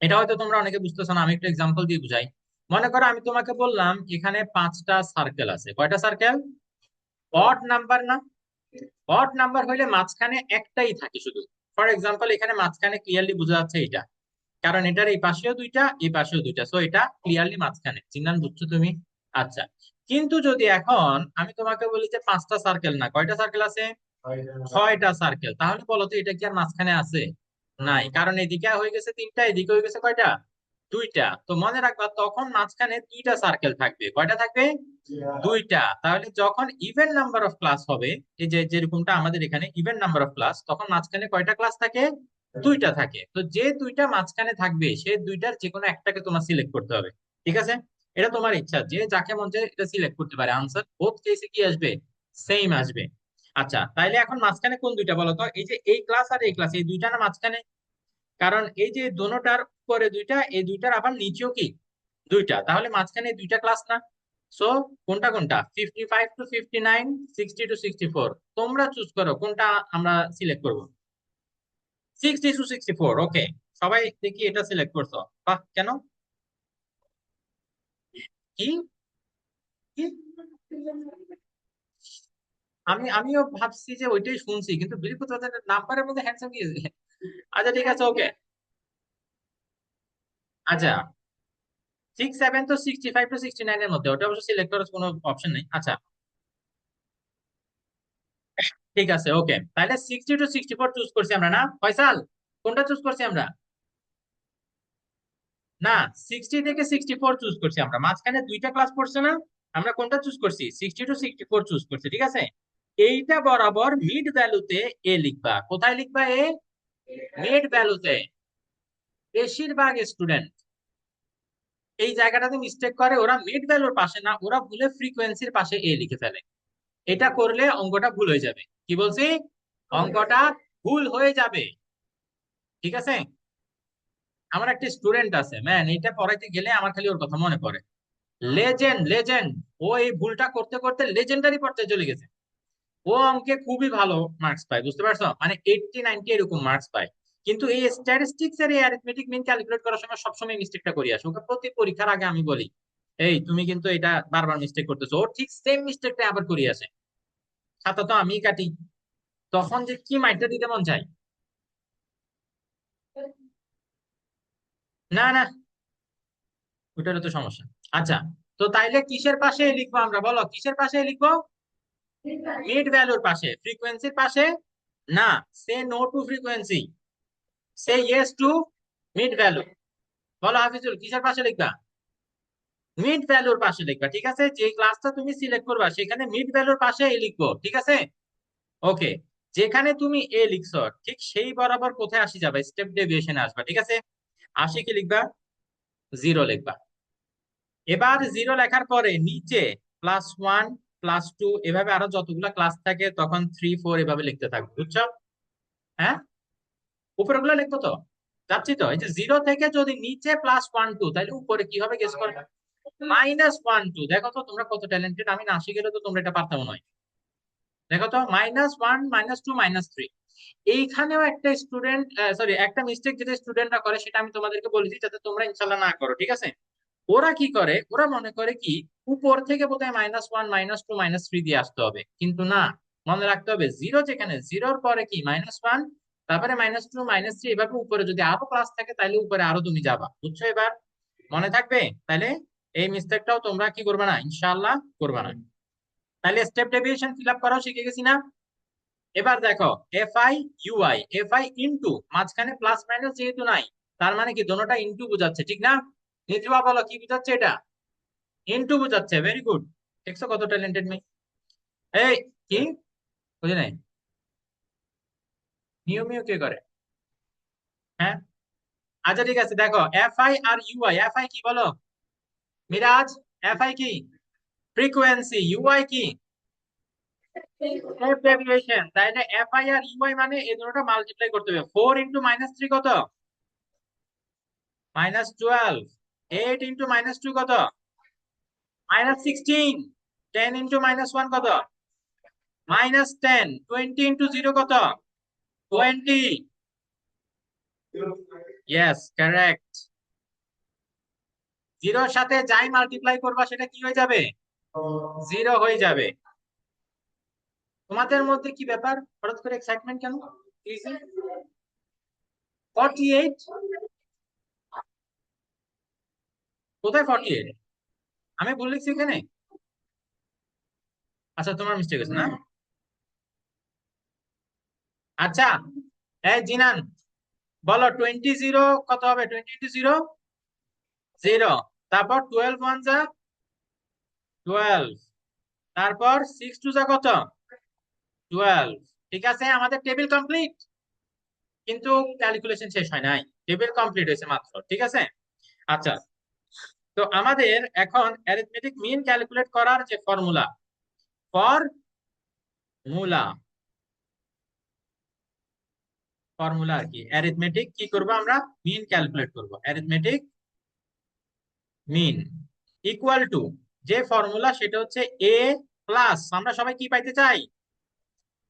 এটা হয়তো তোমরা অনেকে বুঝতেছো না, আমি একটু এক্সাম্পল দিয়ে বুঝাই। মনে করো আমি তোমাকে বললাম এখানে 5টা সার্কেল আছে। কয়টা সার্কেল? অড নাম্বার না? অড নাম্বার হইলে মাঝখানে একটাই থাকে শুধু। ফর এক্সাম্পল এখানে মাঝখানে ক্লিয়ারলি বোঝা যাচ্ছে এটা, কারণ এটার এই পাশেও দুইটা, এই পাশেও দুইটা, সো এটা ক্লিয়ারলি মাঝখানে। চিন্তান, বুঝছো তুমি? আচ্ছা, কিন্তু যদি এখন আমি তোমাকে বলি যে 5টা সার্কেল না, কয়টা সার্কেল আছে? 6টা সার্কেল, তাহলে বলো তো এটা কি আর মাঝখানে আছে? নাই, কারণ এদিকে হয়ে গেছে 3টা, এদিকে হয়ে গেছে কয়টা? 2টা। তো মনে রাখবা তখন মাঝখানে 2টা সার্কেল থাকবে। কয়টা থাকবে? 2টা। তাহলে যখন ইভেন নাম্বার অফ ক্লাস হবে, এই যে যেরকমটা আমাদের এখানে ইভেন নাম্বার অফ ক্লাস, তখন মাঝখানে কয়টা ক্লাস থাকে? 2টা থাকে। তো যে 2টা মাঝখানে থাকবে সে 2টার যে কোনো একটাকে তোমার সিলেক্ট করতে হবে। ঠিক আছে? এটা তোমার ইচ্ছা, যে যাকে মন চায় এটা সিলেক্ট করতে পারে। আনসার বোথ কেসে কি আসবে? সেম আসবে। আচ্ছা, তাইলে এখন মাঝখানে কোন দুইটা বলো তো? এই যে এই ক্লাস আর এই ক্লাস, এই দুইটা না মাঝখানে? কারণ এই যে দোনোটার উপরে দুইটা, এই দুইটার আবার নিচেও কি দুইটা, তাহলে মাঝখানে এই দুইটা ক্লাস না? সো কোনটা কোনটা? 55 to 59, 60 to 64, তোমরা চুজ করো কোনটা আমরা সিলেক্ট করব। 60 to 64, ওকে। সবাই দেখি এটা সিলেক্ট করছো। বাহ, কেন? কি কি? আমিও ভাবছি যে ওইটাই শুনছি, কিন্তু বিলকুল তাদের নাম্বারের মধ্যে হ্যান্ডসাম কি? আচ্ছা ঠিক আছে, ওকে। আচ্ছা, 67 to 69 এর মধ্যে, ওটা অবশ্য সিলেক্ট করার কোনো অপশন নেই। আচ্ছা ঠিক আছে, ওকে। তাহলে 60 to 64 চুজ করছি আমরা, না ফয়সাল? কোনটা চুজ করছি আমরা? না, 60 থেকে 64 চুজ করছি আমরা। মাঝখানে দুইটা ক্লাস পড়ছে না? আমরা কোনটা চুজ করছি? 60 to 64 চুজ করছি, ঠিক আছে। এইটা বরাবর মিড ভ্যালুতে এ লিখবা। কোথায় লিখবা এ? মিড ভ্যালুতে। বেশিরভাগ স্টুডেন্ট এই জায়গাটাতে মিস্টেক করে, ওরা মিড ভ্যালুর পাশে না, ওরা ভুলে ফ্রিকোয়েন্সির পাশে এ লিখে ফেলে। এটা করলে অঙ্কটা ভুল হয়ে যাবে। কি বলছি? অঙ্কটা ভুল হয়ে যাবে। ঠিক আছে? আমার একটা স্টুডেন্ট আছে, ম্যান, এটা পড়াইতে গেলে আমার খালি ওর কথা মনে পড়ে। Legend, legend. ও এই ভুলটা করতে করতে লেজেন্ডারি পর্যায়ে চলে গেছে। ও অঙ্কে খুবই ভালো মার্কস পায়, বুঝতে পারছো? মানে 80 90 এরকম মার্কস পায়। কিন্তু এই স্ট্যাটিস্টিক্স আর এই অ্যারিথমেটিক মিন ক্যালকুলেট করার সময় সবসময় মিস্টেকটা করি আসে। ওকে প্রতি পরীক্ষার আগে আমি বলি, এই তুমি কিন্তু এটা বারবার মিস্টেক করতেছো। ও ঠিক সেম মিস্টেকটা আবার করি আসে। খাতা তো আমিই কাটি, তখন যে কি মাইরটা দিতে মন চায়। না না, ওটারও তো সমস্যা। আচ্ছা, তো তাইলে কিসের পাশে লিখবো আমরা, বলো কিসের পাশে লিখবো? মিড ভ্যালুর পাশে, ফ্রিকোয়েন্সির পাশে না। সে নো টু ফ্রিকোয়েন্সি, সে ইয়েস টু মিড ভ্যালু। বলো হাফিজুল, কিসের পাশে লিখবা? মিড ভ্যালুর পাশে লিখবা, ঠিক আছে? যে ক্লাসটা তুমি সিলেক্ট করবা সেখানে মিড ভ্যালুর পাশে এ লিখবো, ঠিক আছে? ওকে। যেখানে তুমি এ লিখছো ঠিক সেই বরাবর কোথায় আসি যাবে, স্টেপ ডেভিয়েশনে আসবা, ঠিক আছে? আসি কি লিখবা? জিরো লিখবা। এবার জিরো লেখার পরে নিচে +1 +2 এভাবে আরো যতগুলা ক্লাস থাকে তখন 3 4 এভাবে লিখতে থাকবে, বুঝছো? হ্যাঁ, উপরে গুলো লিখবো তো, যাচ্ছি তো। এই যে জিরো থেকে যদি নিচে +1 2, তাহলে উপরে কি হবে গেস করবে? -1 2। দেখো তো তোমরা কত ট্যালেন্টেড, আমি না শিখে তো তোমরা এটা পারতাম নয়। দেখো তো, -1 -2 -3। এইখানেও একটা স্টুডেন্ট, সরি, একটা মিস্টেক যেটা স্টুডেন্টরা করে সেটা আমি তোমাদেরকে বলেছি যাতে তোমরা ইনশাল্লাহ না করো, ঠিক আছে? ওরা কি করে, ওরা মনে করে কি উপর থেকে বোধহয় -1 -2 -3 দিয়ে আসতে হবে, কিন্তু না। মনে রাখতে হবে জিরো, যেখানে জিরোর পরে কি -1, তারপরে -2 -3, এভাবে উপরে যদি আরো ক্লাস থাকে তাহলে উপরে আরো তুমি যাবা, বুঝছো? এবার মনে থাকবে? তাহলে এই মিস্টেকটাও তোমরা কি করবে না, ইনশাআল্লাহ করবে না। তাহলে স্টেপ ডেভিয়েশন ফিল আপ করাও শিখে গেছি না? এবার দেখো, এফ আই ইনটু, মাঝখানে প্লাস মাইনাস যেহেতু নাই, তার মানে কি দোনোটা ইনটু বোঝাচ্ছে, ঠিক না? নিজবা বলো কি বোঝাচ্ছে এটা? ইনটু বোঝাচ্ছে, ভেরি গুড। দেখছো কত ট্যালেন্টেড মেয়ে। এই, কি বুঝে নাই? মিউ মিউ কে করে? হ্যাঁ, আচ্ছা ঠিক আছে। দেখো, এফ আই আর ইউআই, এফ আই কি বলো মিরাজ? এফ আই কি? ফ্রিকোয়েন্সি। ইউআই কি? Step deviation. তাহলে এফ আই আর ইউআই মানে এই দুটোটা মাল্টিপ্লাই করতে হবে। 4 × -3 কত? -12। 8 × -2 কত? -16। 10 × -1 কত? -10। 20 × 0 কত? 20। Yes, correct. জিরোর সাথে যাই মাল্টিপ্লাই করবা সেটা কি হয়ে যাবে? জিরো হয়ে যাবে। তোমাদের মধ্যে কি ব্যাপার, হঠাৎ করে এক্সাইটমেন্ট কেন? 48? কোথায় 48? আমি ভুল লিখছি এখানে। আচ্ছা, তোমার মিস্টেক আছে না? আচ্ছা, এই জিনান, বলো 20 কত হবে? 20 × 0 0। তারপর 12 1 যা 12। তারপর 6 2 যা কত? 12। ঠিক আছে, আমাদের টেবিল কমপ্লিট, কিন্তু ক্যালকুলেশন শেষ হয় নাই। টেবিল কমপ্লিট হয়েছে মাত্র, ঠিক আছে? আচ্ছা, তো আমাদের এখন অ্যারিথমেটিক মিন ক্যালকুলেট করার যে ফর্মুলা, ফর্মুলা ফর্মুলা আর কি, অ্যারিথমেটিক কি করব আমরা? মিন ক্যালকুলেট করব। অ্যারিথমেটিক মিন ইকুয়াল টু, যে ফর্মুলা সেটা হচ্ছে এ প্লাস, আমরা সবাই কি পাইতে চাই?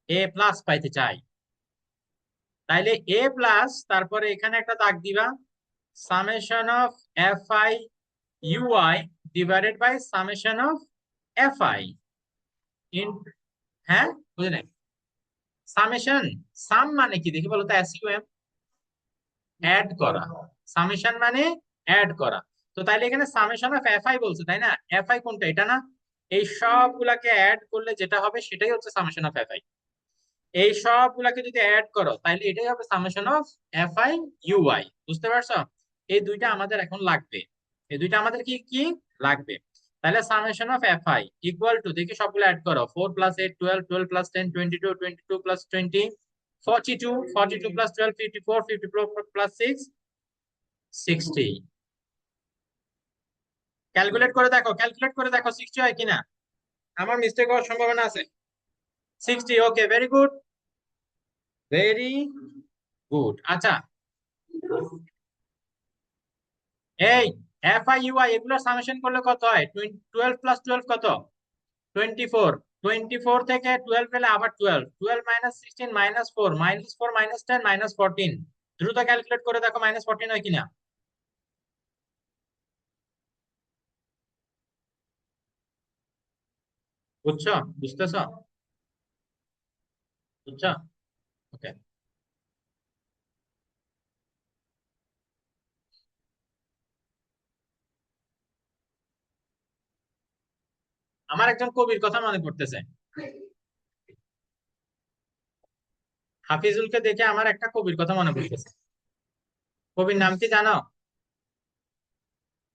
এ প্লাস পাইতে চাই। তাইলে এ প্লাস, তারপরে এখানে একটা দাগ দিবা, summation of F I UI divided by summation of F I ইন, হ্যাঁ বুঝে নাই? সামেশন, সাম মানে কি দেখি বলো তো? এসইউএম, অ্যাড করা। সামেশন মানে অ্যাড করা। তো তাইলে এখানে সামেশন অফ এফ আই বলছে, তাই না? এফ আই কোনটা, এটা না? এই সবগুলাকে অ্যাড করলে যেটা হবে সেটাই হচ্ছে সামেশন অফ এফ আই। এই সবগুলাকে যদি অ্যাড করো তাহলে এটাই হবে summation of F I UI. বুঝতে পারছো? এই দুইটা আমাদের এখন লাগবে। এই দুইটা আমাদের কি কি লাগবে? তাহলে summation of F I equal to, দেখি সবগুলো অ্যাড করো, 4 + 8 12, 12 + 10 22, 22 + 20 42, 42 + 12 54, 54 + 6 60। ক্যালকুলেট করে দেখো, ক্যালকুলেট করে দেখো 60 হয় কিনা। আমার মিস্টেক হওয়ার সম্ভাবনা আছে। 60, ওকে, ভেরি গুড, ভেরি গুড। আচ্ছা, এই এফ আই ইউ আই এগুলোর সামেশন করলে কত হয়? 12 + 12 কত? 24। 24 থেকে 12 পেলে আবার 12, 12 - 16 -4, -4 -10 -14। দ্রুত ক্যালকুলেট করে দেখো -14 হয় কিনা। বুঝছো? বুঝতেছো? বুঝছো? ওকে। আমার একজন কবির কথা মনে পড়তেছে। হাফিজুলকে দেখে আমার একটা কবির কথা মনে পড়তেছে। কবির নাম কি জানো?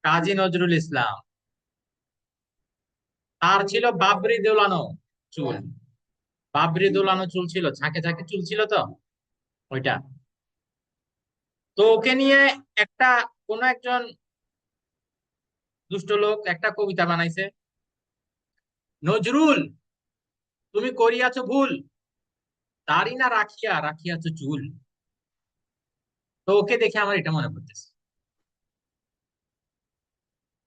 কাজী নজরুল ইসলাম। তার ছিল বাবরি দোলানো চুল। বাবরি দোলানো চুল ছিল, ঝাঁকে ঝাঁকে চুল ছিল তো, ওইটা। তো ওকে নিয়ে একটা কোন একজন দুষ্ট লোক একটা কবিতা বানাইছে। নজরুল, তুমি করিয়াছ ভুল, দাড়ি না রাখিয়া রাখিয়াছ চুল। তো ওকে দেখে আমার এটা মনে পড়তেছে।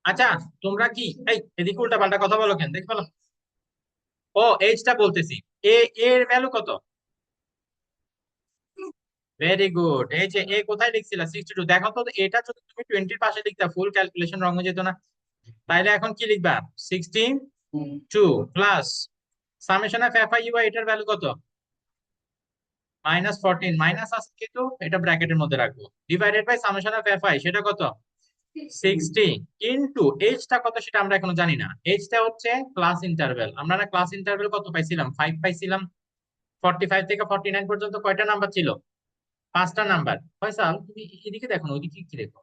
আচ্ছা, তোমরা কি এই এদিকে উল্টা পাল্টা কথা বলো কেন, দেখো বলো। ও, এইজটা বলতেছি। এ এর ভ্যালু কত? Very good. এই যে এ কোথায় লিখছিলা 62, দেখো তো এটা যদি তুমি 20 পাশে লিখতা ফুল ক্যালকুলেশন রঙ যেত না। তাইলে এখন কি লিখবা? 62 plus summation of F I U I, এটার ভ্যালু কত? -14, মাইনাস আছে কিন্তু এটা ব্র্যাকেটের মধ্যে রাখবো, divided by summation of F I, সেটা কত? 60 ইনটু এইচটা কত সেটা আমরা এখনো জানি না। এইচটা হচ্ছে ক্লাস ইন্টারভ্যাল, আমরা না ক্লাস ইন্টারভ্যাল কত পাইছিলাম? 5 পাইছিলাম। 45 থেকে 49 পর্যন্ত কয়টা নাম্বার ছিল? 5টা নাম্বার। ফয়সাল, তুমি এদিকে দেখো না, ওইদিকে কি দেখো?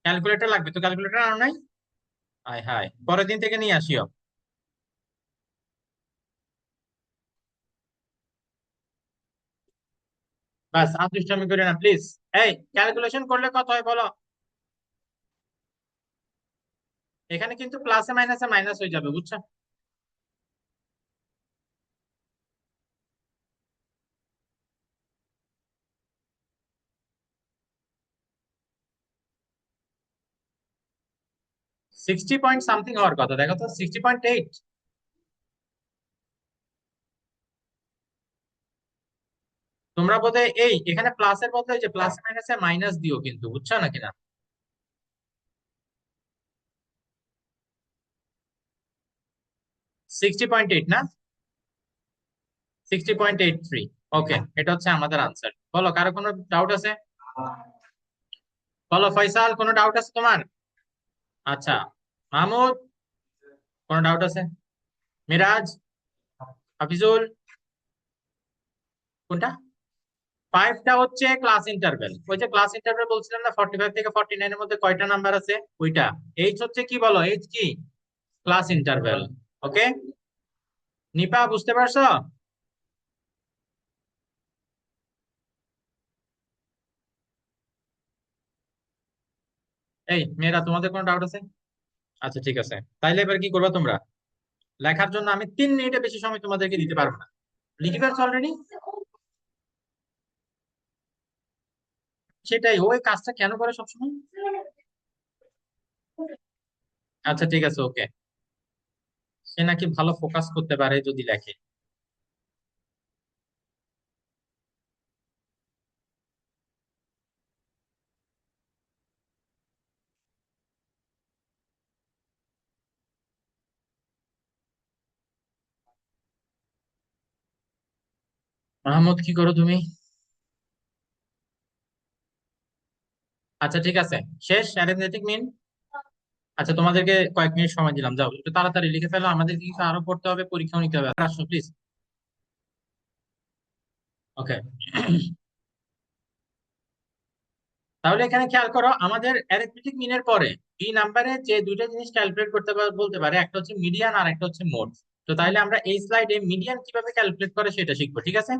ক্যালকুলেটর লাগবে তো, ক্যালকুলেটর আনো নাই? হাই হাই, পরের দিন থেকে নিয়ে আসিও। বাস, আর দুষ্টামি করে না প্লিজ। এই, ক্যালকুলেশন করলে কত হয় বলো? এখানে কিন্তু প্লাসে মাইনাসে মাইনাস হয়ে যাবে, বুঝছো? 60 পয়েন্ট সামথিং হওয়ার কথা, দেখো তো 60.8। তোমরা বোধহয় এই এখানে প্লাসের বদলে যে প্লাস মাইনাসে মাইনাস দিও কিন্তু, বুঝছো নাকি না? 60.8 না? 60.83। ওকে, এটা হচ্ছে আমাদের আনসার। বলো, কারো কোনো ডাউট আছে? বলো ফয়সাল, কোনো ডাউট আছে তোমার? আচ্ছা, মাহমুদ, কোনো ডাউট আছে? মিরাজ, হাফিজুল, কোনটা? 5টা হচ্ছে ক্লাস ইন্টারভ্যাল। ওই যে ক্লাস ইন্টারভ্যাল বলছিলাম না, 45 থেকে 49 এর মধ্যে কয়টা নাম্বার আছে ওইটা। এইচ হচ্ছে কি বলো, এইচ কি? Class interval. ওকে, নিপা বুঝতে পারছো? এই মেয়েরা, তোমাদের কোনো ডাউট আছে? আচ্ছা ঠিক আছে, তাইলে এবার কি করবা তোমরা? লেখার জন্য আমি 3 মিনিটে বেশি সময় তোমাদেরকে দিতে পারবো না। লিখে ফেলছো অলরেডি? সেটাই, ওই কাজটা কেন করে সবসময়? আচ্ছা ঠিক আছে, ওকে। সে নাকি ভালো ফোকাস করতে পারে যদি লেখে। মাহমুদ, কি করো তুমি? আচ্ছা ঠিক আছে, শেষ অ্যারিথমেটিক মিন। আচ্ছা, তোমাদেরকে কয়েক মিনিট সময় দিলাম, যাও একটু তাড়াতাড়ি লিখে ফেলো, আমাদের কিন্তু আরো পড়তে হবে, পরীক্ষাও নিতে হবে। আসো প্লিজ। ওকে। তাহলে এখানে খেয়াল করো, আমাদের অ্যারিথমেটিক মিনের পরে এই নাম্বারে যে দুইটা জিনিস ক্যালকুলেট করতে বলতে পারে, একটা হচ্ছে মিডিয়ান আর একটা হচ্ছে মোড। তো তাইলে আমরা এই স্লাইডে মিডিয়ান কিভাবে ক্যালকুলেট করে সেটা শিখবো, ঠিক আছে?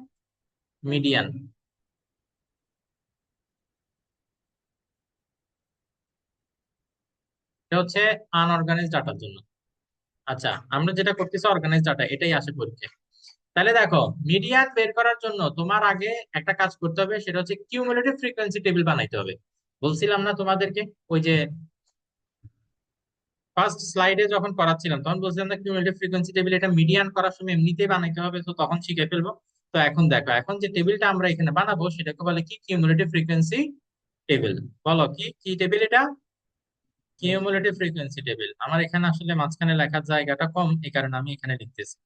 মিডিয়ান, এটা হচ্ছে আনঅর্গানাইজ ডাটার জন্য। আচ্ছা, আমরা যেটা করতেছি অর্গানাইজ ডাটা, এটাই আসে পরীক্ষায়। তাহলে দেখো, মিডিয়ান বের করার জন্য তোমার আগে একটা কাজ করতে হবে, সেটা হচ্ছে কিউমুলেটিভ ফ্রিকোয়েন্সি টেবিল বানাইতে হবে। বলছিলাম না তোমাদেরকে, ওই যে ফার্স্ট স্লাইডে যখন করাচ্ছিলাম তখন বলছিলাম না, কিউমুলেটিভ ফ্রিকোয়েন্সি টেবিল এটা মিডিয়ান করার সময় এমনিতেই বানাইতে হবে, তো তখন শিখে ফেলবো। তো এখন দেখো, এখন যে টেবিলটা আমরা এখানে বানাবো সেটাকে বলে কি? Cumulative frequency table. বলো, কি কি টেবিল এটা? Cumulative frequency table. আমার এখানে আসলে মাঝখানে লেখার জায়গাটা কম, এই কারণে আমি এখানে লিখতেছি।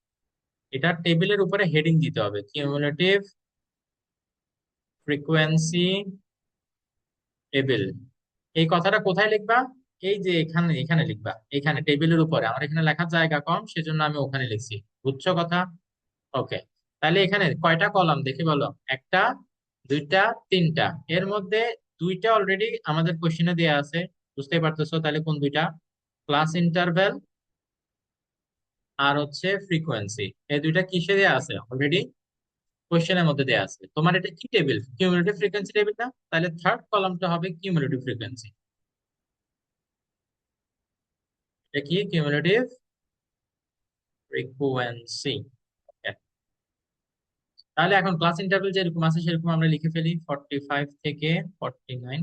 এটা টেবিলের উপরে হেডিং দিতে হবে, কিউমুলেটিভ ফ্রিকোয়েন্সি টেবিল। এই কথাটা কোথায় লিখবা? এই যে এখানে এখানে লিখবা, এখানে টেবিলের উপরে আমার এখানে লেখার জায়গা কম, সেজন্য আমি ওখানে লিখছি। বুঝছো কথা? ওকে। তাহলে এখানে কয়টা কলাম দেখে বলো? একটা, দুইটা, তিনটা। এর মধ্যে দুইটা অলরেডি আমাদের কোশ্চেনে দেয়া আছে, বুঝতেই পারতেছো। তাহলে কোন দুইটা? ক্লাস ইন্টারভ্যাল আর হচ্ছে ফ্রিকোয়েন্সি। এই দুইটা কিসে দেয়া আছে অলরেডি? কোশ্চেনের মধ্যে দেয়া আছে। তোমার এটা কি টেবিল? কিউমুলেটিভ ফ্রিকোয়েন্সি টেবিল না? তাহলে থার্ড কলামটা হবে কিউমুলেটিভ ফ্রিকোয়েন্সি। এটা কি? Cumulative frequency. তাহলে এখন ক্লাস ইন্টারভ্যাল যেরকম আছে সেরকম আমরা লিখে ফেলি, 45 থেকে 49।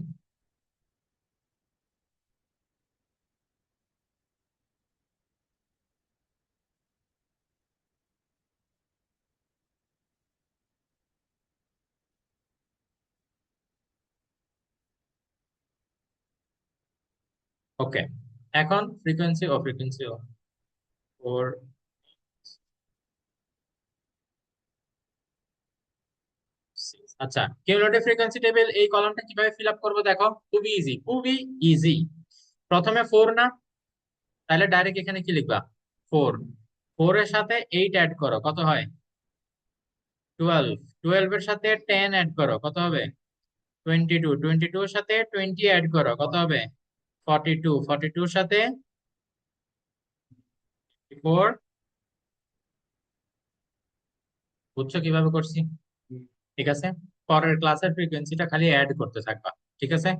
ওকে। এখন ফ্রিকোয়েন্সি ও ফ্রিকোয়েন্সি ও ওর আচ্ছা, কিউমুলেটিভ ফ্রিকোয়েন্সি টেবিল এই কলামটা কিভাবে ফিল আপ করবো দেখো, খুবই ইজি, খুবই ইজি। প্রথমে ফোর না? তাহলে ডাইরেক্ট এখানে কি লিখবা? ফোর। ফোর এর সাথে এইট অ্যাড করো, কত হয়? 12। 12 এর সাথে 10 অ্যাড করো, কত হবে? 22। 22 এর সাথে 20 অ্যাড করো, কত হবে? 42। 42 এর সাথে 4। বুঝছো কিভাবে করছি? ঠিক আছে। পরের ক্লাসের ফ্রিকোয়েন্সিটা খালি অ্যাড করতে থাকবা। ঠিক আছে।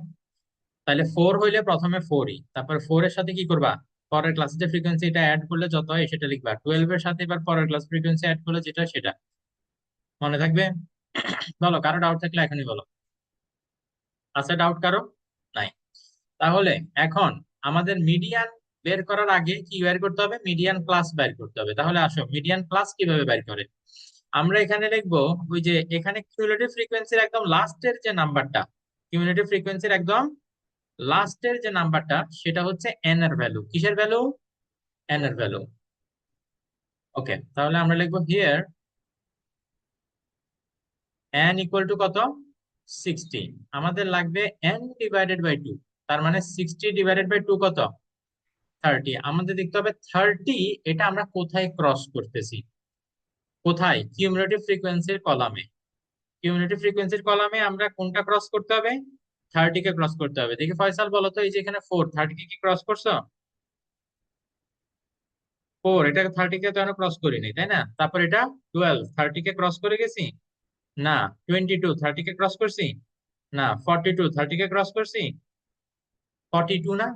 তাহলে ফোর হইলে প্রথমে ফোরই, তারপর ফোর এর সাথে কি করবা? পরের ক্লাসে যে ফ্রিকোয়েন্সি এটা অ্যাড করলে যত হয় সেটা লিখবা। 12 এর সাথে এবার পরের ক্লাস ফ্রিকোয়েন্সি অ্যাড করলে যেটা সেটা। মনে থাকবে? বলো, কারো ডাউট থাকলে এখনই বলো। আছে ডাউট কারো? নাই? তাহলে এখন আমাদের মিডিয়ান বের করার আগে কি বের করতে হবে? মিডিয়ান ক্লাস বের করতে হবে। তাহলে আসো, মিডিয়ান ক্লাস কিভাবে বের করে? আমরা এখানে লিখবো, ওই যে এখানে কিউমুলেটিভ ফ্রিকোয়েন্সির একদম লাস্টের যে নাম্বারটা, কিউমুলেটিভ ফ্রিকোয়েন্সির একদম লাস্টের যে নাম্বারটা, সেটা হচ্ছে এন এর ভ্যালু। কিসের ভ্যালু? এন এর ভ্যালু। ওকে, তাহলে আমরা লিখবো হিয়ার এন ইকুয়াল টু কত? 60। আমাদের লাগবে এন ডিভাইডেড বাই টু। তার মানে 60 ডিভাইডেড বাই টু কত? 30। আমাদের দেখতে হবে 30 এটা আমরা কোথায় ক্রস করতেছি। কোথায়? কিউমুলেটিভ ফ্রিকোয়েন্সির কলামে। কিউমুলেটিভ ফ্রিকোয়েন্সির কলামে আমরা কোনটা ক্রস করতে হবে? 30 কে ক্রস করতে হবে। দেখি ফয়সাল বলো তো, এই যে এখানে ফোর, 30 কে কি ক্রস করছো? ফোর, এটা 30 কে তো আমরা ক্রস করিনি, তাই না? তারপর এটা 12, 30 কে ক্রস করে গেছি? না। 22, 30 কে ক্রস করছি? না। 42, 30 কে ক্রস করছি? 42 না?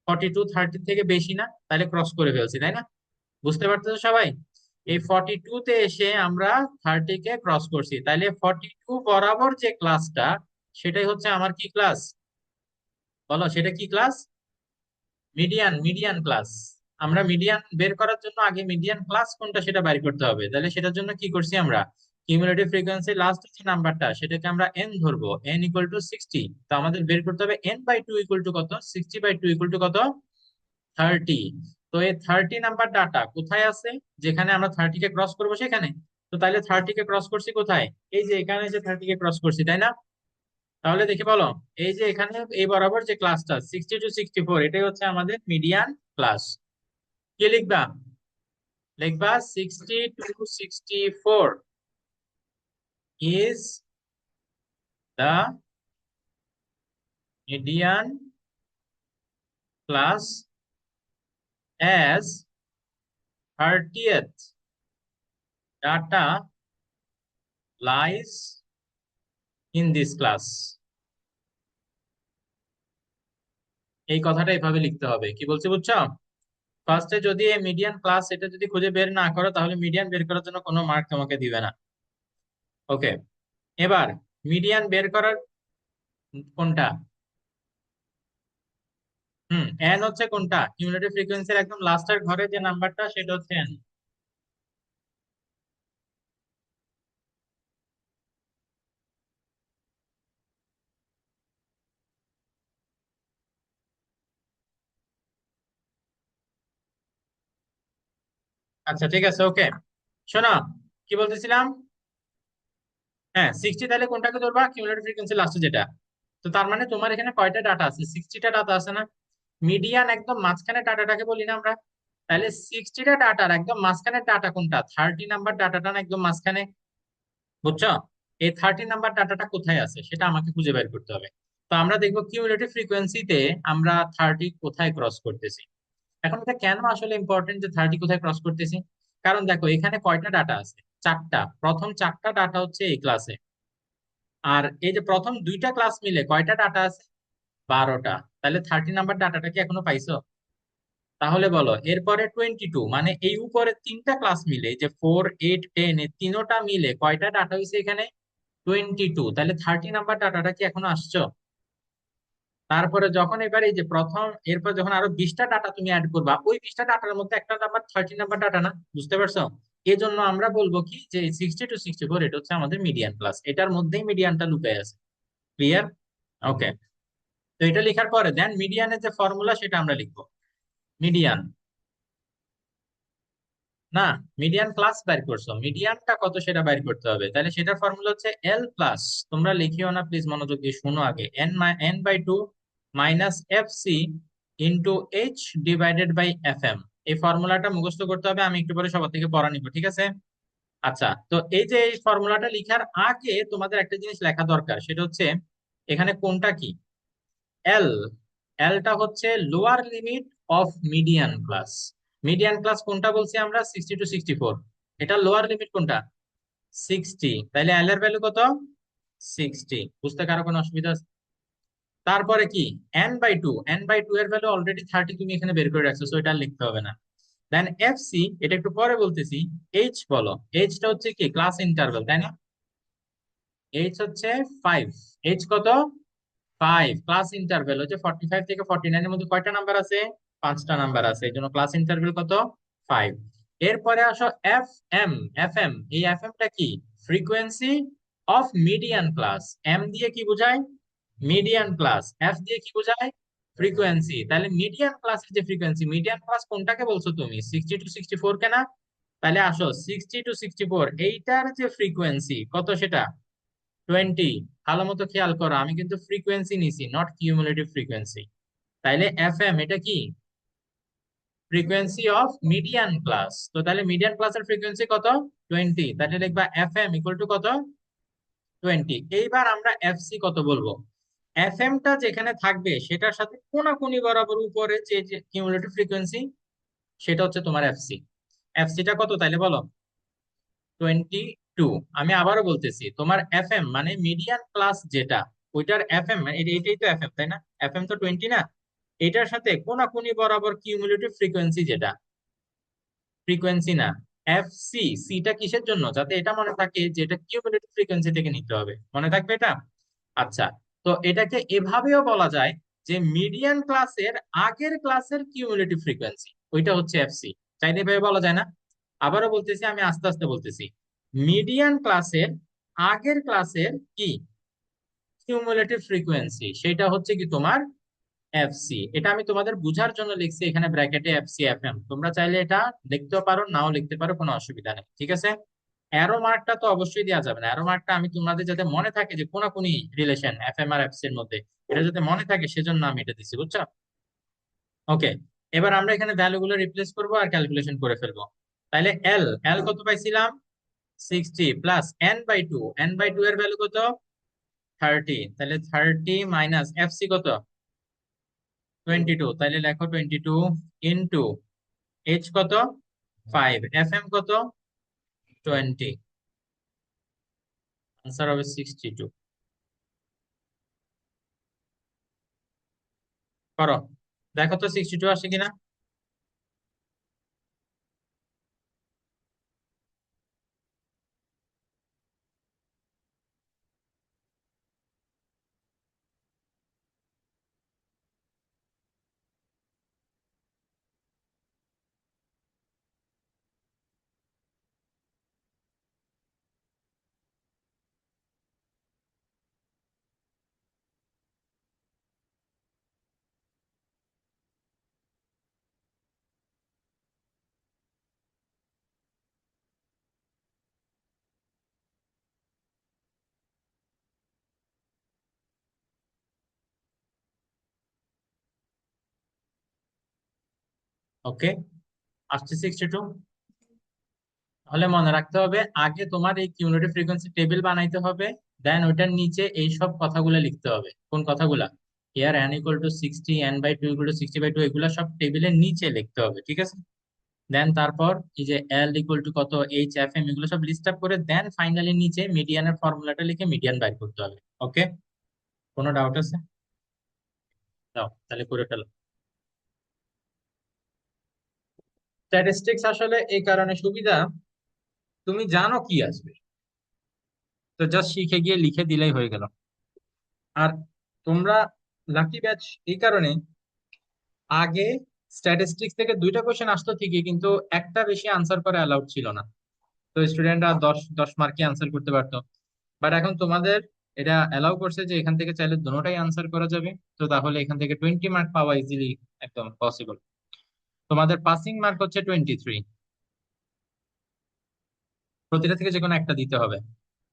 42 30 থেকে বেশি না? তাহলে ক্রস করে ফেলছি, তাই না? বুঝতে পারতেছো সবাই? এই 42 তে এসে আমরা 30 কে ক্রস করছি, তাইলে 42 বরাবর যে ক্লাসটা, সেটাই হচ্ছে আমার কি ক্লাস? বলো, সেটা কি ক্লাস? মিডিয়ান। Median class. আমরা মিডিয়ান বের করার জন্য আগে মিডিয়ান ক্লাস কোনটা সেটা বের করতে হবে। তাহলে সেটার জন্য কি করছি আমরা? কিউমুলেটিভ ফ্রিকোয়েন্সি লাস্ট যে নাম্বারটা, সেটাকে আমরা এন ধরবো, এন ইকুয়াল টু 60। তো আমাদের বের করতে হবে N by two equal to কত? 60 বাই টু ইকুয়াল টু কত? 30। তো এই 30 নাম্বার ডাটা কোথায় আছে? যেখানে আমরা 30 কে ক্রস করবো সেখানে। তো তাহলে 30 কে ক্রস করছি কোথায়? এই যে এখানে যে 30 কে ক্রস করছি, তাই না? তাহলে দেখি বলো, এই যে এখানে এই বরাবর যে ক্লাসটা 60 to 64, এটাই হচ্ছে আমাদের মিডিয়ান ক্লাস। কি লিখবা? লিখবা 60 to 64 is the median class as 30th data lies in this class। এই কথাটা এভাবে লিখতে হবে। কি বলছি বুঝছো? ফার্স্টে যদি এই মিডিয়ান ক্লাস এটা যদি খুঁজে বের না করো, তাহলে মিডিয়ান বের করার জন্য কোনো মার্ক তোমাকে দিবে না। ওকে। এবার মিডিয়ান বের করার কোনটা? এন হচ্ছে কোনটা? কিউমুলেটিভ ফ্রিকোয়েন্সির একদম লাস্টের ঘরে যে নাম্বারটা, সেটা হচ্ছে এন। আচ্ছা, ঠিক আছে, ওকে। শোনো, কি বলতেছিলাম? হ্যাঁ, 60। তাহলে কোনটাকে ধরবা? কিউমুলেটিভ ফ্রিকোয়েন্সি লাস্টে যেটা। তো তার মানে তোমার এখানে কয়টা ডাটা আছে? 60টা ডাটা আছে না? মিডিয়ান একদম মাঝখানে ডাটাটাকে বলি না আমরা? তাহলে 60টা ডাটার একদম মাঝখানে ডাটা কোনটা? 30 নাম্বার ডাটাটা না একদম মাঝখানে? বুঝছো? এই 30 নাম্বার ডাটাটা কোথায় আছে সেটা আমাকে খুঁজে বের করতে হবে। তো আমরা দেখবো কিউমুলেটিভ ফ্রিকোয়েন্সিতে আমরা 30 কোথায় ক্রস করতেছি। এখন এটা কেন আসলে ইম্পর্টেন্ট যে 30 কোথায় ক্রস করতেছি? কারণ দেখো এখানে কয়টা ডাটা আছে? চারটা। প্রথম চারটা ডাটা হচ্ছে এই ক্লাসে। আর এই যে প্রথম দুইটা ক্লাস মিলে কয়টা ডাটা আছে? 12টা। তাহলে 30 নাম্বার ডাটাটা কি এখনো পাইছো? তাহলে বলো এরপরে 22, মানে এই উপরে তিনটা ক্লাস মিলে, এই যে 4, 8, 10, এই তিনোটা মিলে কয়টা ডাটা হয়েছে এখানে? 22। তাহলে 30 নাম্বার ডাটাটা কি এখনো আসছো? তারপরে যখন এবার এই যে প্রথম, এরপর যখন আরো 20টা ডাটা তুমি অ্যাড করবা, ওই 20টা ডাটার মধ্যে একটা নাম্বার 30 নাম্বার ডাটা না? বুঝতে পারছো? এই জন্য আমরা বলবো কি যে 60 to 64 এটা হচ্ছে আমাদের মিডিয়ান ক্লাস, এটার মধ্যেই মিডিয়ানটা লুকায় আছে। ক্লিয়ার? ওকে। তো এটা লেখার পরে দেন মিডিয়ানের যে ফর্মুলা সেটা আমরা লিখবো। মিডিয়ান না, মিডিয়ান ক্লাস বের করছো, মিডিয়ানটা কত সেটা বের করতে হবে। তাহলে সেটার ফর্মুলা হচ্ছে এল প্লাস, তোমরা লিখিও না প্লিজ, মনোযোগ দিয়ে শোনো আগে, n/2 minus F C into H divided by F M. এই ফর্মুলাটা মুখস্থ করতে হবে, আমি একটু পরে সবার থেকে পড়া নিবো, ঠিক আছে? আচ্ছা, তো এই যে এই ফর্মুলাটা লিখার আগে তোমাদের একটা জিনিস লেখা দরকার, সেটা হচ্ছে এখানে কোনটা কি? এল। এলটা হচ্ছে lower limit of median class. Median class কোনটা বলছি আমরা? 60 to 64। এটা লোয়ার লিমিট কোনটা? 60। তাইলে এল এর ভ্যালু কত? 60। বুঝতে কারো কোনো অসুবিধা আছে? তারপরে কি? n/2 এর ভ্যালু অলরেডি 30 তুমি এখানে বের করে রাখছো, সো এটা আর লিখতে হবে না। দেন এফ সি, এটা একটু পরে বলতেছি। এইচ বলো, এইচটা হচ্ছে কি? ক্লাস ইন্টারভ্যাল, তাই না? এইচ হচ্ছে 5। এইচ কত? 5। ক্লাস ইন্টারভ্যাল হচ্ছে 45 থেকে 49 এর মধ্যে কয়টা নাম্বার আছে? 5টা নাম্বার আছে, এই জন্য ক্লাস ইন্টারভ্যাল কত? 5। এরপরে আসো এফ এম। এফ এম, এই এফ এমটা কি? Frequency of median class. M দিয়ে কি বোঝায়? Median class. এফ দিয়ে কি বোঝায়? ফ্রিকোয়েন্সি। তাহলে মিডিয়ান ক্লাসের যে ফ্রিকোয়েন্সি, মিডিয়ান ক্লাস কোনটাকে বলছো তুমি? 60 to 64 কে না? তাহলে আসো 60 to 64 এইটার যে ফ্রিকোয়েন্সি কত সেটা? 20। ভালো মতো খেয়াল করো, আমি কিন্তু ফ্রিকোয়েন্সি নিছি, নট কিউমুলেটিভ ফ্রিকোয়েন্সি। তাইলে এফ এম এটা কি? Frequency of median class. তো তাহলে মিডিয়ান ক্লাসের ফ্রিকোয়েন্সি কত? 20। তাহলে লিখবা এফ এম ইকুয়াল টু কত? 20। এইবার আমরা এফ সি কত বলবো? এফ এমটা যেখানে থাকবে সেটার সাথে কোনাকুনি বরাবর উপরে যে কিউমুলেটিভ ফ্রিকোয়েন্সি, সেটা হচ্ছে তোমার এফ সি। এফ সিটা কত তাইলে বলো? 22। আমি আবারও বলতেছি, তোমার এফ এম মানে মিডিয়ান ক্লাস যেটা, ওইটার এফ এম এটাই তো এফ এম, তাই না? এফ এম তো 20 না? এটার সাথে কোনাকুনি বরাবর কিউমুলেটিভ ফ্রিকোয়েন্সি যেটা, ফ্রিকোয়েন্সি না, এফ সি। সিটা কিসের জন্য? যাতে এটা মনে থাকে যে এটা কিউমুলেটিভ ফ্রিকোয়েন্সি থেকে নিতে হবে, মনে থাকবে এটা? আচ্ছা, তো এটাকে এভাবেও বলা যায় যে মিডিয়ান ক্লাসের আগের ক্লাসের কিউমুলেটিভ ফ্রিকোয়েন্সি, ওইটা হচ্ছে এফ সি। চাইলে এভাবে বলা যায় না? আবারও বলতেছি, আমি আস্তে আস্তে বলতেছি। মিডিয়ান ক্লাসের আগের ক্লাসের কি কিউমুলেটিভ ফ্রিকোয়েন্সি, সেটা হচ্ছে কি তোমার এফসি। এটা আমি তোমাদের বুঝার জন্য লিখছি এখানে ব্র্যাকেটে এফসি এফ এম, তোমরা চাইলে এটা লিখতেও পারো নাও লিখতে পারো, কোনো অসুবিধা নেই, ঠিক আছে? অ্যারো মার্কটা তো অবশ্যই দেওয়া যাবে না, অ্যারো মার্কটা আমি তোমাদের যাতে মনে থাকে যে কোনাকুনি relation F M R FC এর মধ্যে, এটা যাতে মনে থাকে সেজন্য আমি এটা দিচ্ছি, বুঝছো? ওকে। এবার আমরা এখানে ভ্যালু গুলো রিপ্লেস করবো আর ক্যালকুলেশন করে ফেলবো। তাহলে এল, এল কত পাইছিলাম? 60 প্লাস n/2, n/2 এর ভ্যালু কত? 30। তাহলে 30 মাইনাস এফ সি কত? 22। তাহলে লেখো 22 ইন্টু এইচ কত? 5। এফ এম কত? 20। আনসার হবে 62। করো, দেখো তো 62 আসে কিনা। ওকে, আসছে 62। তাহলে মনে রাখতে হবে আগে তোমার এই কিউমুলেটিভ ফ্রিকোয়েন্সি টেবিল বানাইতে হবে, দেন ওইটার নিচে এই সব কথাগুলো লিখতে হবে। কোন কথাগুলা? Here n equal to 60, n/2 equal to 60/2, এগুলা সব টেবিলের নিচে লিখতে হবে, ঠিক আছে? দেন তারপর এই যে এল ইকুয়াল টু কত, এইচ, এফ, এম, এগুলো সব লিস্ট আপ করে দেন ফাইনালি নিচে মিডিয়ানের ফর্মুলাটা লিখে মিডিয়ান বাইর করতে হবে। ওকে, কোনো ডাউট আছে? দাও তাহলে করে ফেলো। স্ট্যাটিস্টিক্স আসলে এই কারণে সুবিধা, তুমি জানো কি আসবে, তো জাস্ট শিখে গিয়ে লিখে দিলেই হয়ে গেল। আর তোমরা লাকি ব্যাচ এই কারণে, আগে স্ট্যাটিস্টিক্স থেকে দুইটা কোশ্চেন আসতো ঠিকই, কিন্তু একটা বেশি আনসার করে অ্যালাউড ছিল না, তো স্টুডেন্টরা 10 10 মার্কে আনসার করতে পারতো। বাট এখন তোমাদের এটা অ্যালাউ করছে যে এখান থেকে চাইলে দুটোটাই আনসার করা যাবে, তো তাহলে এখান থেকে 20 মার্ক পাওয়া ইজিলি একদম পসিবল। তোমাদের পাসিং মার্ক হচ্ছে 23, প্রতিটা থেকে যে কোনো একটা দিতে হবে,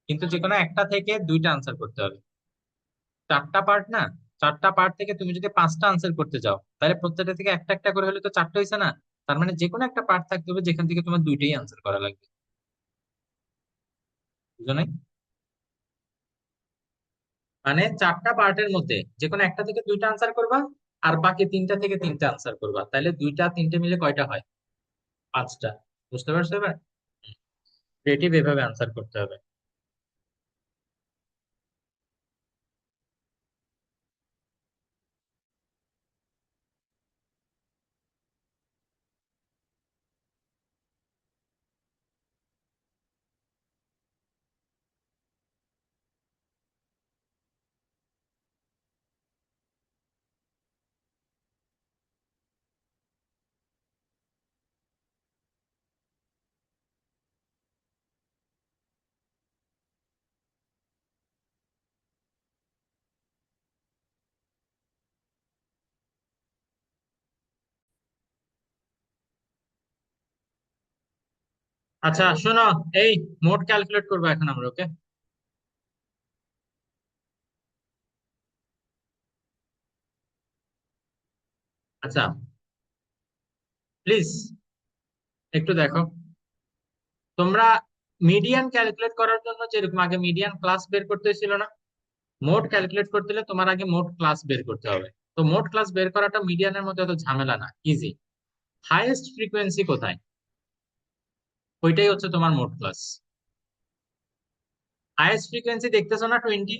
কিন্তু যে কোনো একটা থেকে দুইটা আনসার করতে হবে। চারটা পার্ট না, চারটা পার্ট থেকে তুমি যদি পাঁচটা আনসার করতে যাও তাহলে প্রত্যেকটা থেকে একটা একটা করে হলে তো চারটা হয়েছে না? তার মানে যে কোনো একটা পার্ট থাকতে হবে যেখান থেকে তোমার দুইটাই আনসার করা লাগবে। বুঝো নাই? মানে চারটা পার্টের মধ্যে যে কোনো একটা থেকে দুইটা আনসার করবা, আর বাকি তিনটা থেকে তিনটা আনসার করবা, তাহলে দুইটা তিনটে মিলে কয়টা হয়? পাঁচটা। বুঝতে পারছো এবার? ক্রিয়েটিভ এভাবে আনসার করতে হবে। আচ্ছা শোনো, এই মোড ক্যালকুলেট করবো এখন আমরা, ওকে? আচ্ছা, প্লিজ একটু দেখো। তোমরা মিডিয়ান ক্যালকুলেট করার জন্য যেরকম আগে মিডিয়ান ক্লাস বের করতে হয়েছিল না, মোড ক্যালকুলেট করতে হলে তোমার আগে মোড ক্লাস বের করতে হবে। তো মোড ক্লাস বের করাটা মিডিয়ানের মধ্যে অত ঝামেলা না, ইজি। হাইয়েস্ট ফ্রিকোয়েন্সি কোথায়, ওইটাই হচ্ছে তোমার মোড ক্লাস। হাইয়েস্ট ফ্রিকোয়েন্সি দেখতেছো না, 20?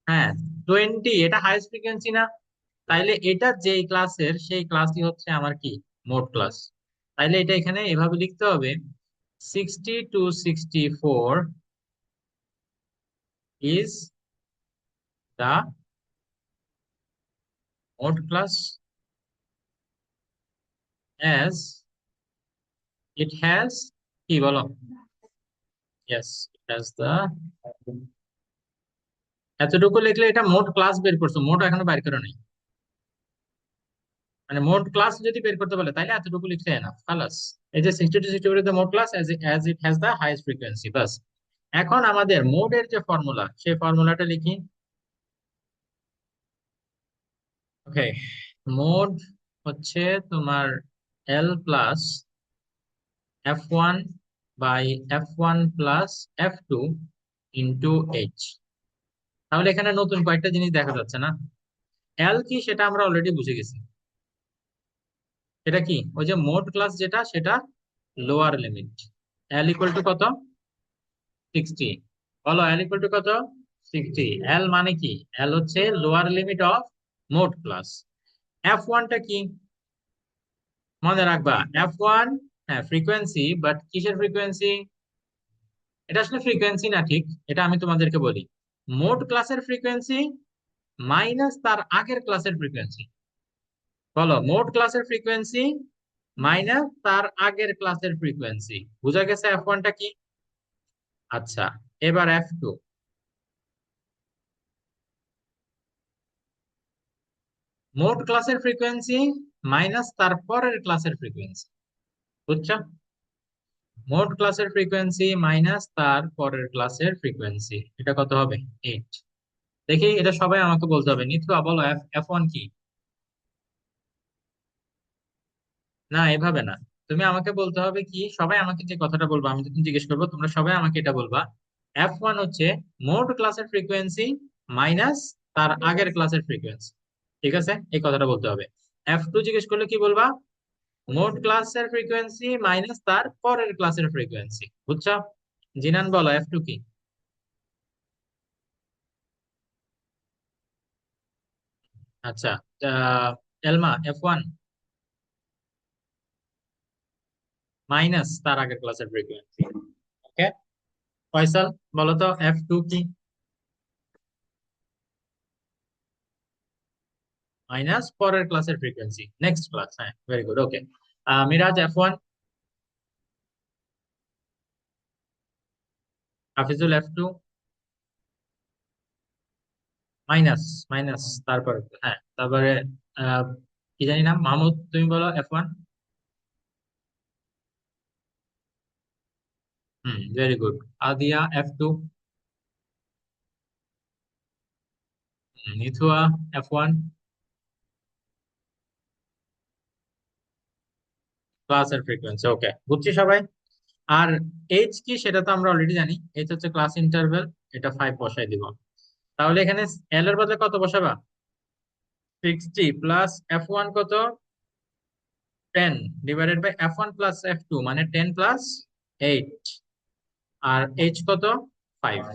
হ্যাঁ, 20 এটা হাইয়েস্ট ফ্রিকোয়েন্সি না? তাইলে এটা যেই ক্লাসের সেই ক্লাসই হচ্ছে আমার কি, মোড ক্লাস। তাইলে এটা এখানে এভাবে লিখতে হবে, 60 to 64 is the mode class as it has, কি বলো? ইয়েস, ইট হ্যাজ দা, এতটুকু লিখলে এটা মোড ক্লাস বের করছো, মোড এখনো বের করে নাই। মানে মোড ক্লাস যদি বের করতে বলে তাইলে এতটুকু লিখলে এনাফ, খালাস। এই যে 60 to 64 is the mode class as it has the highest frequency, বাস। এখন আমাদের মোডের যে ফর্মুলা, সেই ফর্মুলাটা লিখি। ওকে, মোড হচ্ছে তোমার L plus F1 by F1 plus F2 into H. তাহলে এখানে নতুন কয়েকটা জিনিস দেখা যাচ্ছে না? এল কি সেটা আমরা অলরেডি বুঝে গেছি। সেটা কি, ওই যে মোড ক্লাস যেটা, সেটা lower limit. L equal to কত? 60। বলো, এল ইকুয়াল টু কত? 60। এল মানে কি? এল হচ্ছে lower limit of mode class. F1টা কি মনে রাখবা? F1, হ্যাঁ ফ্রিকোয়েন্সি, বাট কিসের ফ্রিকোয়েন্সি? এটা আসলে ফ্রিকোয়েন্সি না ঠিক, এটা আমি তোমাদেরকে বলি। মোড ক্লাসের ফ্রিকোয়েন্সি মাইনাস তার আগের ক্লাসের ফ্রিকোয়েন্সি। বলো, মোড ক্লাসের ফ্রিকোয়েন্সি মাইনাস তার আগের ক্লাসের ফ্রিকোয়েন্সি। বুঝা গেছে F1টা কি? আচ্ছা, এবার F2, মোড ক্লাসের ফ্রিকোয়েন্সি মাইনাস তার পরের ক্লাসের ফ্রিকোয়েন্সি। বুঝছো? মোড ক্লাসের ফ্রিকোয়েন্সি মাইনাস তার পরের ক্লাসের ফ্রিকোয়েন্সি, এটা কত হবে? 8। দেখি এটা সবাই আমাকে বলতে হবে। নিথুয়া বলো, F1 কি? না, এভাবে না। তুমি আমাকে বলতে হবে কি, সবাই আমাকে যে কথাটা বলবো, আমি যখন জিজ্ঞেস করবো তোমরা সবাই আমাকে এটা বলবা, F1 হচ্ছে মোট ক্লাসের ফ্রিকোয়েন্সি মাইনাস তার আগের ক্লাসের ফ্রিকোয়েন্সি। ঠিক আছে, এই কথাটা বলতে হবে। F2 জিজ্ঞেস করলে কি বলবা? মোট ক্লাসের ফ্রিকোয়েন্সি মাইনাস তার পরের ক্লাসের ফ্রিকোয়েন্সি। বুঝছো? জিনান বলো F2 কি? আচ্ছা, এলমা F1 মাইনাস তার আগের ক্লাসের ফ্রিকোয়েন্সি। ওকে, ফয়সাল বলো তো F2 কি? মাইনাস পরের ক্লাসের ফ্রিকোয়েন্সি, নেক্সট ক্লাস। হ্যাঁ, very good, okay. Miraj F1, Hafizul F2 minus, minus তারপর, হ্যাঁ তারপরে আহ, কি জানি নাম, মাহমুদ তুমি বলো F1। হুম, ভেরি গুড। আদিয়া F2। মিথুয়া F1 ক্লাসের ফ্রিকোয়েন্সি। ওকে, বুঝছি সবাই। আর এইচ কি সেটা তো আমরা অলরেডি জানি, এইচ হচ্ছে ক্লাস ইন্টারভেল। এটা 5 বসাই দিব। তাহলে এখানে এল এর বদলে কত বসাবা? 60 প্লাস F1 কত? 10 divided by F1 plus F2 মানে 10 প্লাস 8। আর এইচ কত? 5।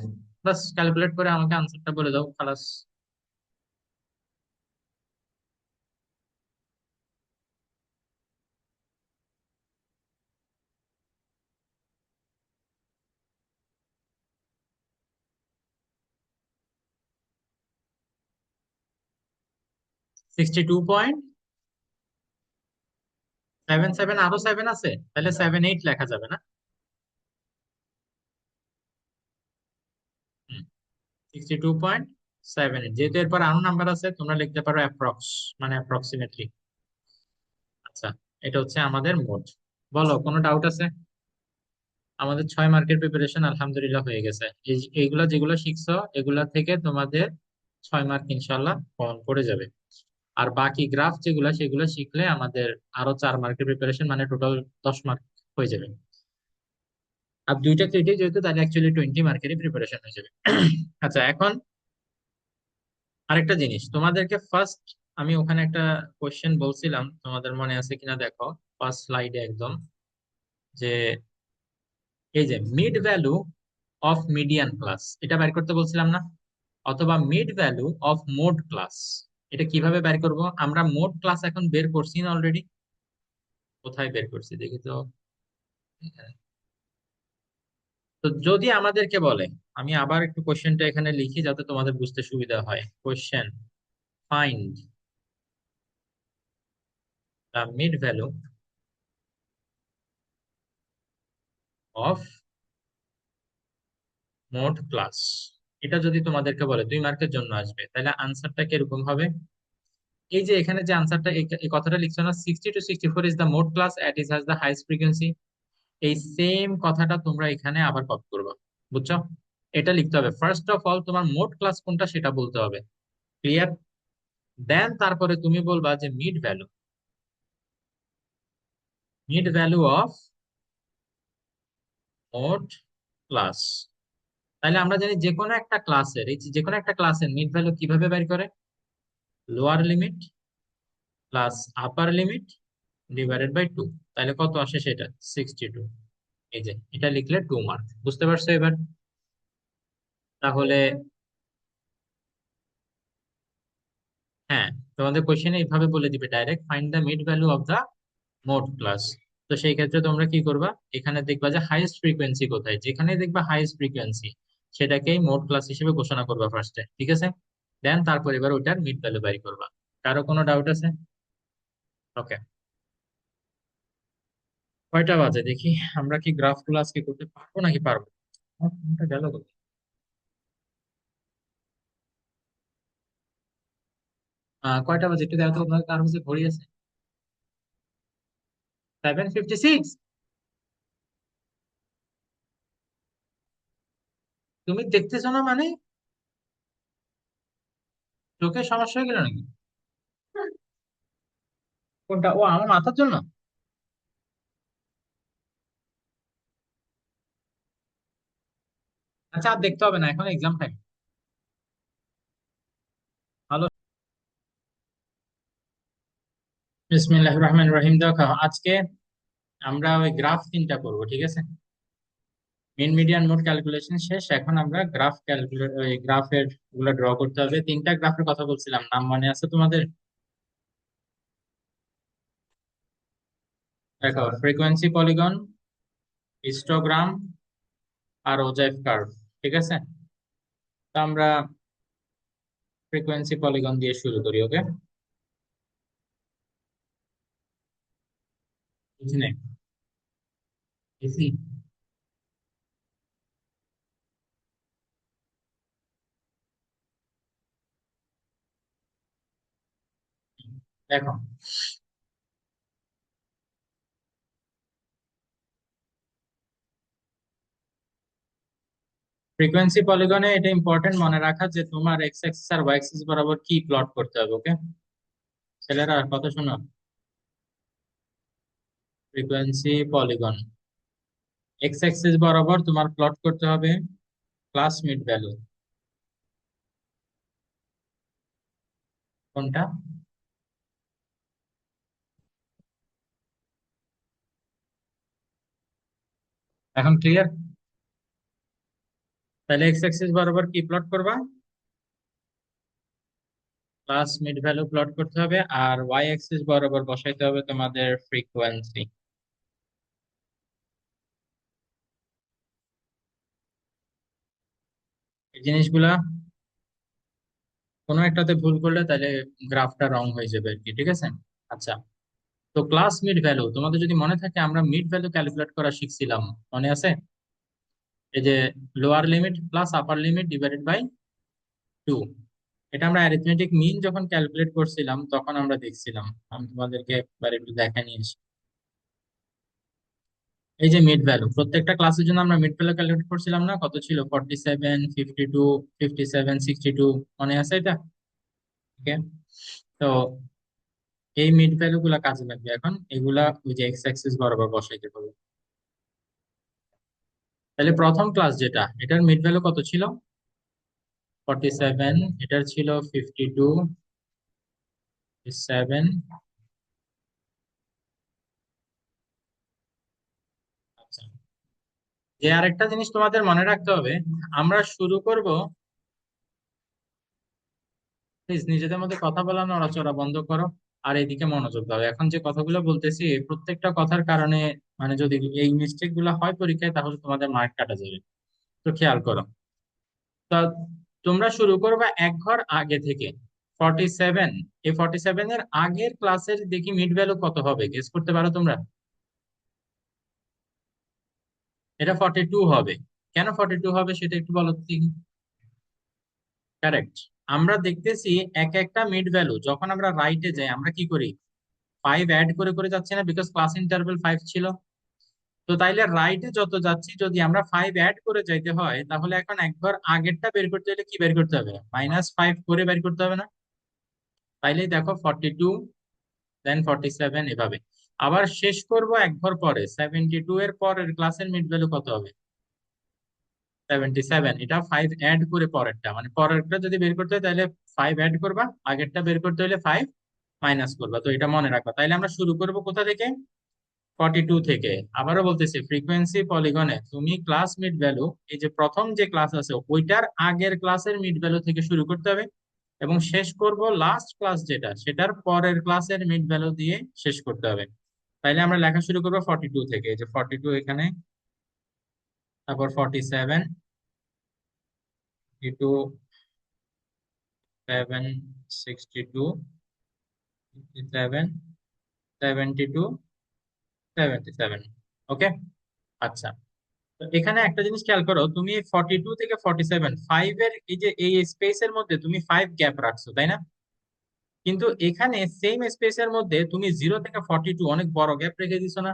বাস ক্যালকুলেট করে আমাকে আনসারটা বলে দাও, খালাস। 62.77, আরো 7 আছে, তাহলে 78 লেখা যাবে না? 62.78, যেহেতু এরপর আরো নাম্বার আছে তোমরা লিখতে পারো অ্যাপ্রক্স, মানে অ্যাপ্রক্সিমেটলি। আচ্ছা, এটা হচ্ছে আমাদের মোট। বলো, কোনো ডাউট আছে? আমাদের 6 মার্কের প্রিপারেশন আলহামদুলিল্লাহ হয়ে গেছে। এইগুলা যেগুলো শিখছো এগুলা থেকে তোমাদের 6 মার্ক ইনশাল্লাহ কমন পড়ে যাবে। আর বাকি গ্রাফ যেগুলা সেগুলো শিখলে আমাদের আরো 4 মার্কের প্রিপারেশন, মানে টোটাল 10 মার্ক হয়ে যাবে। আর দুইটা ক্রেডিট যেহেতু, তাহলে অ্যাকচুয়ালি 20 মার্কেরই প্রিপারেশন হয়ে যাবে। আচ্ছা, এখন আরেকটা জিনিস তোমাদেরকে ফার্স্ট, আমি ওখানে একটা কোশ্চেন বলছিলাম, তোমাদের মনে আছে কিনা দেখো, ফার্স্ট স্লাইডে একদম, যে এই যে mid value of median class, এটা বের করতে বলছিলাম না? অথবা mid value of mode class. এটা কিভাবে বের করব? আমরা মোড ক্লাস এখন বের করছি না অলরেডি? কোথায় বের করছি দেখি তো, এখানে। তো যদি আমাদেরকে বলে, আমি আবার একটু কোশ্চেনটা এখানে লিখি যাতে তোমাদের বুঝতে সুবিধা হয়। Question: find the mid value of mode class. এটা যদি তোমাদেরকে বলে 2 মার্কের জন্য আসবে, তাহলে আনসারটা কিরকম হবে? এই যে এখানে যে আনসারটা, এই কথাটা লিখছো না, 60 to 64 is the mode class at is has the highest frequency. এই সেম কথাটা তোমরা এখানে আবার কপি করবে। বুঝছো? এটা লিখতে হবে, ফার্স্ট অফ অল তোমার মোড ক্লাস কোনটা সেটা বলতে হবে। ক্লিয়ার? দেন তারপরে তুমি বলবা যে mid value of mode class. তাহলে আমরা জানি যে কোনো একটা ক্লাসের, এই যে কোনো একটা ক্লাসের মিড ভ্যালু কিভাবে বের করে? Lower limit plus upper limit divided by 2। তাহলে কত আসে সেটা? 62। এই যে এটা লিখলে 2 মার্ক। বুঝতে পারছো এবার? তাহলে হ্যাঁ, তোমাদের কোশ্চেনে এইভাবে বলে দিবে direct, find the mid value of the mode class. তো সেই ক্ষেত্রে তোমরা কি করবা? এখানে দেখবা যে হাইয়েস্ট ফ্রিকোয়েন্সি কোথায়, যেখানে দেখবা হাইয়েস্ট ফ্রিকোয়েন্সি সেটাকেই মোড ক্লাস হিসেবে ঘোষণা করবা ফার্স্টে। ঠিক আছে? দেন তারপর এবার ওইটার মিড ভ্যালু বাই করবা। কারো কোনো ডাউট আছে? ওকে, কয়টা বাজে দেখি, আমরা কি গ্রাফ গুলো আজকে করতে পারবো নাকি পারবো? আমার ফোনটা গেল কোথায়? কয়টা বাজে একটু দেখো তো, আপনার কার কাছে ঘড়ি আছে? 7:56? তুমি দেখতেছো না মানে? চোখের সমস্যা হয়ে গেল নাকি? কোনটা? ও, আমার মাথার জন্য? আচ্ছা, আর দেখতে হবে না, এখন এক্সাম টাইম। ভালো। বিসমিল্লাহির রহমানির রহিম। দেখো আজকে আমরা ওই গ্রাফ তিনটা করব, ঠিক আছে? মিন মিডিয়ান মোড ক্যালকুলেশন শেষ, এখন আমরা গ্রাফ ক্যালকুলেট, ওই গ্রাফের গুলো ড্র করতে হবে। তিনটা গ্রাফের কথা বলছিলাম, নাম মনে আছে তোমাদের? দেখো, ফ্রিকোয়েন্সি পলিগন, হিস্টোগ্রাম, আর ওজাইভ কার্ভ, ঠিক আছে? তো আমরা ফ্রিকোয়েন্সি পলিগন দিয়ে শুরু করি, ওকে? বুঝি নাই? ইজি। দেখো, ফ্রিকোয়েন্সি পলিগনে এটা ইম্পর্টেন্ট মনে রাখা যে তোমার এক্স অ্যাক্সিস আর ওয়াই অ্যাক্সিস বরাবর কি প্লট করতে হবে, ওকে? ছেলেরা কথা শোনো। ফ্রিকোয়েন্সি পলিগন, এক্স অ্যাক্সিস বরাবর তোমার প্লট করতে হবে ক্লাস মিড ভ্যালু। কোনটা? এখন ক্লিয়ার? তাহলে এক্স অ্যাক্সিস বরাবর কি প্লট করবা? ক্লাস মিড ভ্যালু প্লট করতে হবে, আর ওয়াই অ্যাক্সিস বরাবর বসাইতে হবে তোমাদের ফ্রিকোয়েন্সি। এই জিনিসগুলা কোনো একটাতে ভুল করলে তাহলে গ্রাফটা রং হয়ে যাবে আর কি, ঠিক আছে? আচ্ছা, তো ক্লাস মিড ভ্যালু তোমাদের যদি মনে থাকে, আমরা মিড ভ্যালু ক্যালকুলেট করা শিখছিলাম, মনে আছে? এই যে lower limit plus upper limit divided by 2। এটা আমরা অ্যারিথমেটিক মিন যখন ক্যালকুলেট করছিলাম তখন আমরা দেখছিলাম। আমি তোমাদেরকে একবার একটু দেখা নিয়েছি। এই যে মিড ভ্যালু, প্রত্যেকটা ক্লাসের জন্য আমরা মিড ভ্যালু ক্যালকুলেট করছিলাম না? কত ছিল? 47, 52, 57, 62, মনে আছে এটা? ওকে। তো এই মিড ভ্যালু গুলা কাজে লাগবে এখন, এগুলা ওই যে এক্স অ্যাক্সিস বরাবর বসাইতে হবে। তাহলে প্রথম ক্লাস যেটা, এটার মিড ভ্যালু কত ছিল? 47, এটার ছিল 52, 7। আচ্ছা, যে আরেকটা জিনিস তোমাদের মনে রাখতে হবে, আমরা শুরু করব। প্লিজ নিজেদের মধ্যে কথা বলা নড়াচড়া বন্ধ করো, আর এদিকে মনোযোগ দাও। এখন যে কথাগুলো বলতেছি এই প্রত্যেকটা কথার কারণে, মানে যদি এই মিস্টেক গুলো হয় পরীক্ষায় তাহলে তোমাদের মার্ক কাটা যাবে। তো খেয়াল করো। তা তোমরা শুরু করবে এক ঘর আগে থেকে। 47, এই 47 এর আগের ক্লাসের দেখি মিড ভ্যালু কত হবে, গেস করতে পারো তোমরা? এটা 42 হবে। কেন 42 হবে সেটা একটু বলো তো দেখি। কারেক্ট। আমরা দেখতেছি এক একটা মিড ভ্যালু যখন আমরা রাইটে যাই আমরা কি করি? 5 অ্যাড করে করে যাচ্ছি না, বিকজ ক্লাস ইন্টারভেল 5 ছিল। তো তাইলে রাইটে যত যাচ্ছি যদি আমরা 5 অ্যাড করে যাইতে হয়, তাহলে এখন একবার আগেরটা বের করতে হলে কি বের করতে হবে? -5 করে বের করতে হবে না? তাইলেই দেখো 42, দেন 47, এভাবে। আবার শেষ করব এক ঘর পরে, 72 এর পরের ক্লাসের মিড ভ্যালু কত হবে? 77। এটা 5 অ্যাড করে পরেরটা, মানে পরেরটা যদি বের করতে হয় তাহলে 5 অ্যাড করবা, আগেরটা বের করতে হলে 5 মাইনাস করবা। তো এটা মনে রাখবা। তাইলে আমরা শুরু করব কোথা থেকে? 42 থেকে। আবারও বলতেছি, ফ্রিকোয়েন্সি পলিগনে তুমি ক্লাস মিড ভ্যালু, এই যে প্রথম যে ক্লাস আছে ওইটার আগের ক্লাসের মিড ভ্যালু থেকে শুরু করতে হবে, এবং শেষ করব লাস্ট ক্লাস যেটা সেটার পরের ক্লাসের মিড ভ্যালু দিয়ে শেষ করতে হবে। তাইলে আমরা লেখা শুরু করবো 42 থেকে, এই যে 42 এখানে, তারপর 47, 52, 7, 62, 57, 72, 77। ওকে। আচ্ছা, তো এখানে একটা জিনিস খেয়াল করো, তুমি 42 থেকে 47, 5 এর এই যে এই স্পেসের মধ্যে তুমি 5 গ্যাপ রাখছো, তাই না? কিন্তু এখানে সেম স্পেসের মধ্যে তুমি 0 থেকে 42 অনেক বড় গ্যাপ রেখে দিছো না?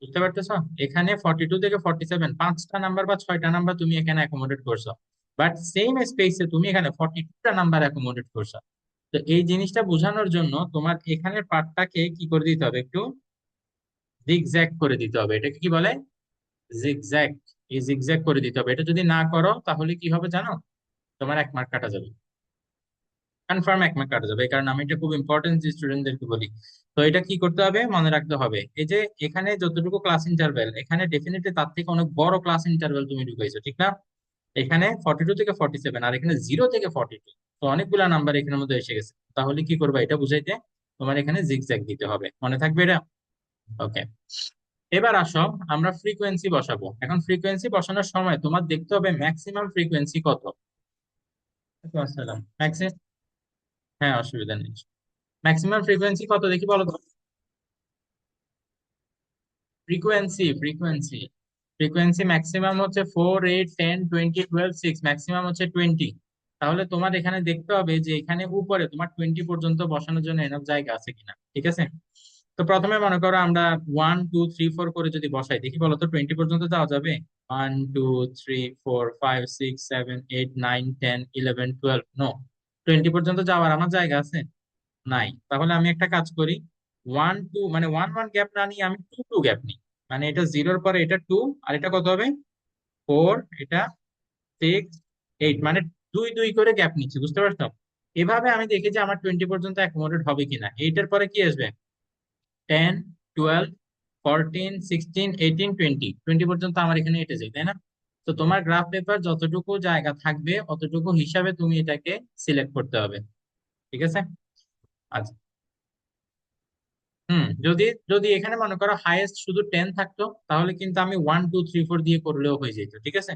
বুঝতে পারতেছো? এখানে 42 থেকে 47 5টা নাম্বার বা 6টা নাম্বার তুমি এখানে অ্যাকোমোডেট করছো, বাট সেম স্পেসে তুমি এখানে 42টা নাম্বার অ্যাকোমোডেট করছো। তো এই জিনিসটা বোঝানোর জন্য তোমার এখানের পার্টটাকে কি করে দিতে হবে? একটু জিগজ্যাগ করে দিতে হবে। এটাকে কি বলে? জিগজ্যাগ। এই জিগজ্যাগ করে দিতে হবে। এটা যদি না করো তাহলে কি হবে জানো? তোমার 1 মার্ক কাটা যাবে, কনফার্ম 1 মার্ক কাটা যাবে। এই কারণে আমি এটা খুব ইম্পর্টেন্ট যে স্টুডেন্টদেরকে বলি। তো এটা কি করতে হবে, মনে রাখতে হবে, এই যে এখানে যতটুকু ক্লাস ইন্টারভ্যাল, এখানে ডেফিনেটলি তার থেকে অনেক বড় ক্লাস ইন্টারভ্যাল তুমি ঢুকাইছো, ঠিক না? এখানে 42 থেকে 47, আর এখানে 0 থেকে 42, তো অনেকগুলা নাম্বার এখানের মধ্যে এসে গেছে। তাহলে কি করবা এটা বুঝাইতে? তোমার এখানে জিগজ্যাগ দিতে হবে, মনে থাকবে এটা? ওকে। এবার আসো, আমরা ফ্রিকোয়েন্সি বসাবো। এখন ফ্রিকোয়েন্সি বসানোর সময় তোমার দেখতে হবে ম্যাক্সিমাম ফ্রিকোয়েন্সি কত। আসসালাম ম্যাক্সিমাম, হ্যাঁ অসুবিধা নেই। ম্যাক্সিমাম ফ্রিকোয়েন্সি কত দেখি বলো তো? ফ্রিকোয়েন্সি ফ্রিকোয়েন্সি ম্যাক্সিমাম হচ্ছে 4, 8, 10, 20, 12, 6, ম্যাক্সিমাম হচ্ছে 20। তাহলে তোমার এখানে দেখতে হবে যে এখানে উপরে তোমার 20 পর্যন্ত বসানোর জন্য এনাফ জায়গা আছে কিনা, ঠিক আছে? তো প্রথমে মনে করো আমরা 1, 2, 3, 4 করে যদি বসাই, দেখি বলো তো 20 পর্যন্ত যাওয়া যাবে? 1, 2, 3, 4, 5, 6, 7, 8, 9, 10, 11, 12, নো। 20 পর্যন্ত যাওয়ার আমার জায়গা আছে? নাই। তাহলে আমি একটা কাজ করি, 1, 2 মানে 1, 1 গ্যাপ না নিয়ে আমি 2, 2 গ্যাপ নিই। মানে এটা 0-র পরে এটা 2, আর এটা কত হবে? 4, এটা 6, 8, মানে 2, 2 করে গ্যাপ নিচ্ছি, বুঝতে পারছো? এভাবে আমি দেখি যে আমার 20 পর্যন্ত অ্যাকোমোডেট হবে কিনা। এইটার পরে কি আসবে? 10, 12, 14, 16, 18, 20, 20 পর্যন্ত আমার এখানে এটে যায়, তাই না? তো তোমার গ্রাফ পেপার যতটুকু জায়গা থাকবে অতটুকু হিসাবে তুমি এটাকে সিলেক্ট করতে হবে, ঠিক আছে? আচ্ছা। যদি যদি এখানে মনে করো হাইয়েস্ট শুধু 10 থাকতো, তাহলে কিন্তু আমি 1, 2, 3, 4 দিয়ে করলেও হয়ে যেত, ঠিক আছে?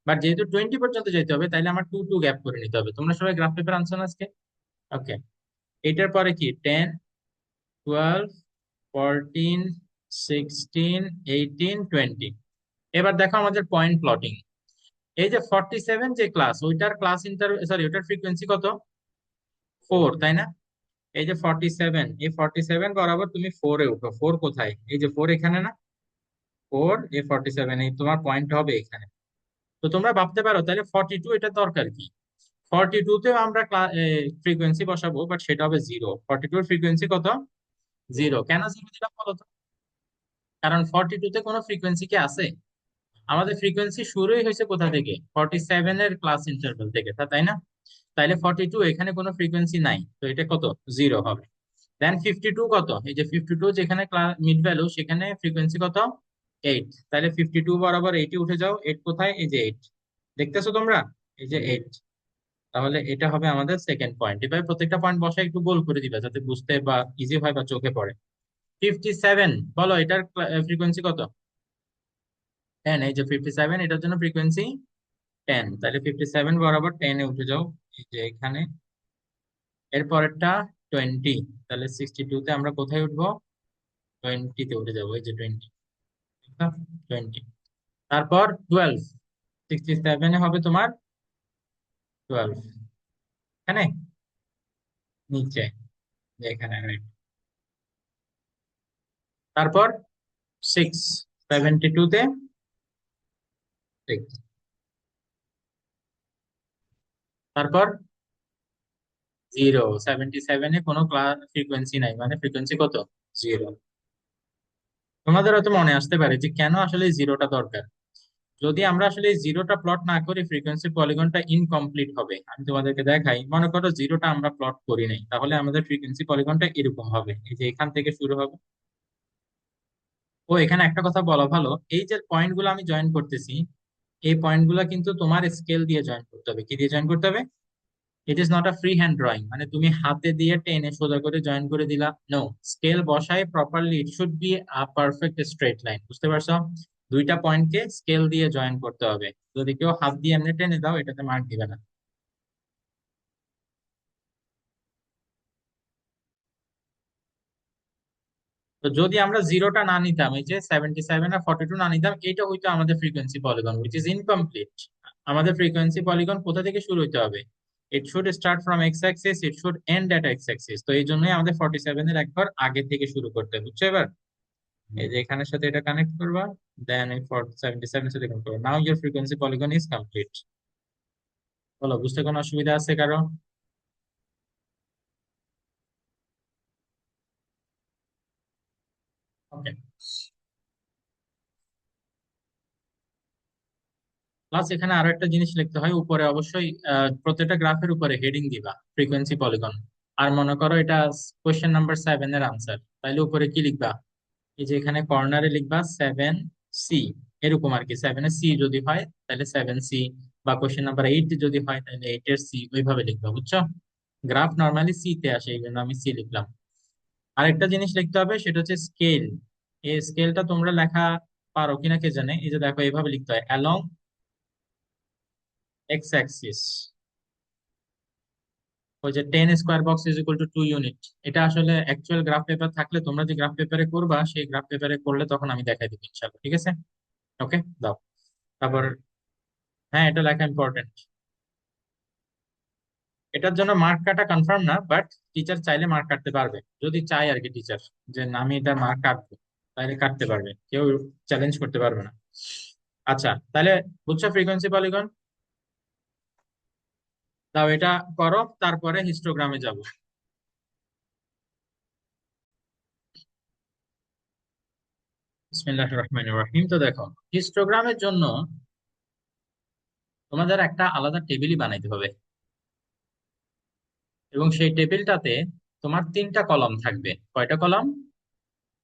বাট যেহেতু 20 পর্যন্ত যেতে হবে, তাইলে আমার 2, 2 গ্যাপ করে নিতে হবে। তোমরা সবাই গ্রাফ পেপার আনছো না আজকে? ওকে। এটার পরে কি 10, 12, 14, 16, 18, 20। এবার দেখো আমাদের পয়েন্ট প্লটিং। এই যে 47 যে ক্লাস, ওইটার ক্লাস ইন্টার সরি ওইটার ফ্রিকোয়েন্সি কত? 4, তাই না? এই যে 47, এই 47 বরাবর তুমি 4-এ উঠো। 4 কোথায়? এই যে 4 এখানে না? 4, 47, এই তোমার পয়েন্ট হবে এখানে। তো তোমরা ভাবতে পারো তাহলে 42 এটা দরকার কি? 42-তেও আমরা ফ্রিকোয়েন্সি বসাবো, বাট সেটা হবে 0। 42 এর ফ্রিকোয়েন্সি কত? 0। কেন 0 দিলাম বলো তো? কারণ 42-তে কোনো ফ্রিকোয়েন্সি কি আছে? আমাদের ফ্রিকোয়েন্সি শুরুই হয়েছে কোথা থেকে? 47 এর ক্লাস ইন্টারভ্যাল থেকে, তাই না? তাইলে 42 এখানে কোনো ফ্রিকোয়েন্সি নাই, তো এটা কত? 0 হবে। দেন 52 কত? এই যে 52 যেখানে মিড ভ্যালু, সেখানে ফ্রিকোয়েন্সি কত? 8। তাহলে 52 বরাবর 8 উঠে যাও। 8 কোথায়? এই যে 8, দেখতেছো তোমরা? এই যে 8। তাহলে এটা হবে আমাদের সেকেন্ড পয়েন্ট। এবার প্রত্যেকটা পয়েন্ট বসে একটু গোল করে দিবা যাতে বুঝতে বা ইজি হয় বা চোখে পড়ে। 57 বলো এটার ফ্রিকোয়েন্সি কত? 10। এই যে 57, এটার জন্য ফ্রিকোয়েন্সি 10। তাহলে 57 বরাবর 10-এ উঠে যাও, এই যে এখানে। এর পরেরটা 20। তাহলে 62-তে আমরা কোথায় উঠবো? 20-তে উঠে যাবো, এই যে 20। 20। তারপর 12, 67-এ হবে তোমার 12, এখানে নিচে, যে এখানে right। তারপর 6, 72-তে 6। তারপর 0, 77-এ কোনো ক্লাস ফ্রিকোয়েন্সি নাই, মানে ফ্রিকোয়েন্সি কত? 0। তোমাদের হয়তো মনে আসতে পারে যে কেন আসলে 0টা দরকার। যদি আমরা আসলে 0টা প্লট না করি, ফ্রিকোয়েন্সি পলিগনটা ইনকমপ্লিট হবে। আমি তোমাদেরকে দেখাই, মনে করো 0টা আমরা প্লট করি নাই, তাহলে আমাদের ফ্রিকোয়েন্সি পলিগনটা এরকম হবে, এই যে এখান থেকে শুরু হবে। ও এখানে একটা কথা বলা ভালো, এই যে পয়েন্ট গুলো আমি জয়েন করতেছি, এই পয়েন্ট গুলা কিন্তু তোমার স্কেল দিয়ে জয়েন করতে হবে। কি দিয়ে জয়েন করতে হবে? It is not a free hand drawing, মানে তুমি হাতে দিয়ে টেনে সোজা করে জয়েন করে দিলা, নো। স্কেল বসায় properly, it should be a perfect straight line, বুঝতে পারছো? দুইটা পয়েন্টকে স্কেল দিয়ে জয়েন করতে হবে। যদি কেউ হাত দিয়ে এমনি টেনে দাও, এটাতে মার্ক দিবে না। তো যদি আমরা 0টা না নিতাম, এই যে 77 আর 42 না নিতাম, এটা হইতো আমাদের frequency polygon, which is incomplete. আমাদের ফ্রিকোয়েন্সি পলিগন কোথা থেকে শুরু হইতে হবে? It should start from X axis, it should end at X axis. তো এই জন্যই আমাদের 47 এর একবার আগে থেকে শুরু করতে হবে, বুঝছো এবার? এই যে এখানের সাথে এটা কানেক্ট করবা, দেন এই 77 এর সাথে কানেক্ট করবা। Now your frequency polygon is complete. বলো, বুঝতে কোনো অসুবিধা আছে কারো? ওকে। প্লাস এখানে আরো একটা জিনিস লিখতে হয় উপরে অবশ্যই, প্রত্যেকটা গ্রাফের উপরে হেডিং দিবা ফ্রিকোয়েন্সি পলিগন। আর মনে করো এটা কোয়েশ্চেন নাম্বার 7 এর আনসার, তাইলে উপরে কি লিখবা? এই যে এখানে কর্নারে লিখবা 7C, এরকম আর কি। 7 এর C যদি হয় তাহলে 7C, বা কোয়েশ্চেন নাম্বার 8 যদি হয় তাহলে 8 এর C, ওইভাবে লিখবা, বুঝছো? গ্রাফ নর্মালি সি তে আসে, এই জন্য আমি সি লিখলাম। আরেকটা জিনিস লিখতে হবে, সেটা হচ্ছে স্কেল। এই স্কেলটা তোমরা লেখা পারো কিনা কে জানে। এই যে দেখো এইভাবে লিখতে হয়, অ্যালং এক্স অ্যাক্সিস, ওই যে 10 square box is equal to 2 unit. এটা আসলে অ্যাকচুয়াল গ্রাফ পেপার থাকলে, তোমরা যে গ্রাফ পেপারে করবা সেই গ্রাফ পেপারে করলে তখন আমি দেখাই দিবো ইনশাল্লাহ, ঠিক আছে? ওকে, দাও। তারপর হ্যাঁ, এটা লেখা ইম্পর্টেন্ট। এটার জন্য মার্ক কাটা কনফার্ম না, বাট টিচার চাইলে মার্ক কাটতে পারবে, যদি চাই আর কি টিচার, যে না আমি এটা মার্ক কাটবো, তাহলে কাটতে পারবে, কেউ চ্যালেঞ্জ করতে পারবে না। আচ্ছা, তাহলে বুঝছো ফ্রিকোয়েন্সি পলিগন? দাও এটা করো, তারপরে হিস্টোগ্রামে যাব। বিসমিল্লাহির রহমানির রহিম। তো দেখো, হিস্টোগ্রামের জন্য তোমাদের একটা আলাদা টেবিলই বানাইতে হবে, এবং সেই টেবিলটাতে তোমার 3টা কলাম থাকবে। কয়টা কলাম?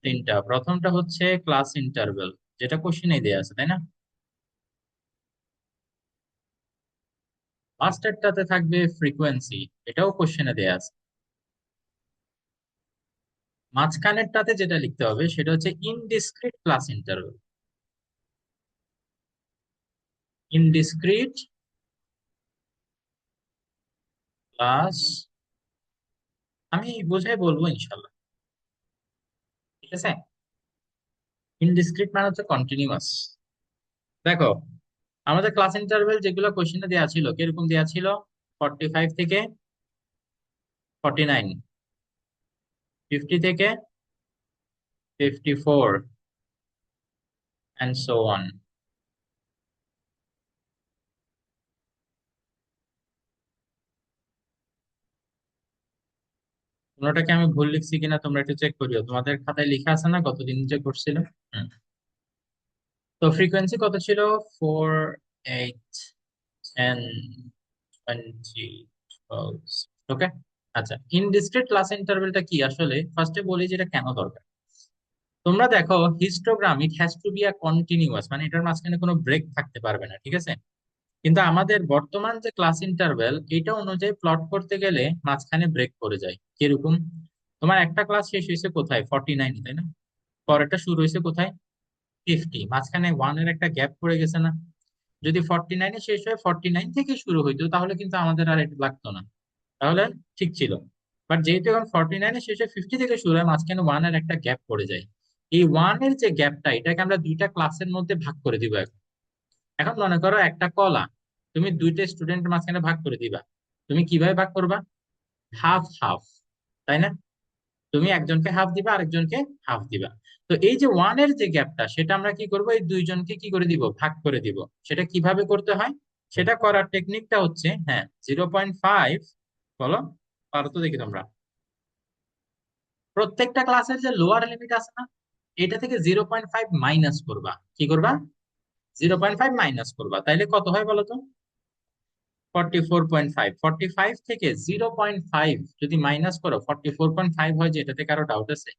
3টা। প্রথমটা হচ্ছে ক্লাস ইন্টারভেল, যেটা কোশ্চেনে দেয়া আছে, তাই না? লাস্টেরটাতে থাকবে ফ্রিকোয়েন্সি, এটাও কোশ্চেনে দেয়া আছে। মাঝখানেরটাতে যেটা লিখতে হবে সেটা হচ্ছে ইনডিসক্রিট ক্লাস ইন্টারভেল। ইনডিসক্রিট ক্লাস, আমি বুঝে বলবো ইনশাল্লাহ, ঠিক আছে? ইনডিসক্রিট মানে হচ্ছে কন্টিনিউয়াস। দেখো, আমাদের ক্লাস ইন্টারভেল যেগুলো কোশ্চেনে দেওয়া ছিল কিরকম দেওয়া ছিল? 45 থেকে 49, 50 থেকে 54, অ্যান্ড সো অন। কোনোটাকে আমি ভুল লিখছি কিনা তোমরা একটু চেক করিও, তোমাদের খাতায় লেখা আছে না কতদিন যে করছিল। হুম। তো ফ্রিকোয়েন্সি কত ছিল? 4, 8, 10, 20, 12। ওকে। আচ্ছা, ইনডিসক্রিট ক্লাস ইন্টারভেলটা কি আসলে ফার্স্টে বলি যেটা কেন দরকার। তোমরা দেখো, histogram it has to be a continuous, মানে এটার মাঝখানে কোনো ব্রেক থাকতে পারবে না, ঠিক আছে? কিন্তু আমাদের বর্তমান যে ক্লাস ইন্টারভেল, এটা অনুযায়ী প্লট করতে গেলে মাঝখানে ব্রেক পড়ে যায়। কিরকম? তোমার একটা ক্লাস শেষ হয়েছে কোথায়? 49, তাই না? পরেরটা শুরু হয়েছে কোথায়? 50, মাঝখানে 1 এর একটা গ্যাপ পড়ে গেছে না? যদি 49-এ শেষ হয়ে 49 থেকে শুরু হইতো তাহলে কিন্তু আমাদের আর এটা লাগতো না, তাহলে ঠিক ছিল। বাট যেহেতু এখন 49-এ শেষে 50 থেকে শুরু হয়, মাঝখানে 1 এর একটা গ্যাপ পড়ে যায়। এই 1 এর যে গ্যাপটা, এটাকে আমরা দুইটা ক্লাসের মধ্যে ভাগ করে দিব এখন। এখন মনে করো একটা কলা তুমি দুইটা স্টুডেন্টের মাঝখানে ভাগ করে দিবা, তুমি কিভাবে ভাগ করবা? হাফ হাফ, তাই না? তুমি একজনকে হাফ দিবা, আরেকজনকে হাফ দিবা। তো এই যে 1 এর যে গ্যাপটা, সেটা আমরা কি করব? এই দুইজনকে কি করে দিব? ভাগ করে দিব। সেটা কিভাবে করতে হয়? সেটা করার টেকনিকটা হচ্ছে, হ্যাঁ, 0.5। বলো, পারো তো দেখি তোমরা। প্রত্যেকটা ক্লাসের যে লোয়ার লিমিট আছে না, এটা থেকে 0.5 মাইনাস করবা। কি করবা? 0.5 মাইনাস করবা, তাইলে কত হয় বলো তো? 44.5। 45 থেকে 0.5 যদি মাইনাস করো 44.5 হয়, যে এটাতে কারো ডাউট আছে?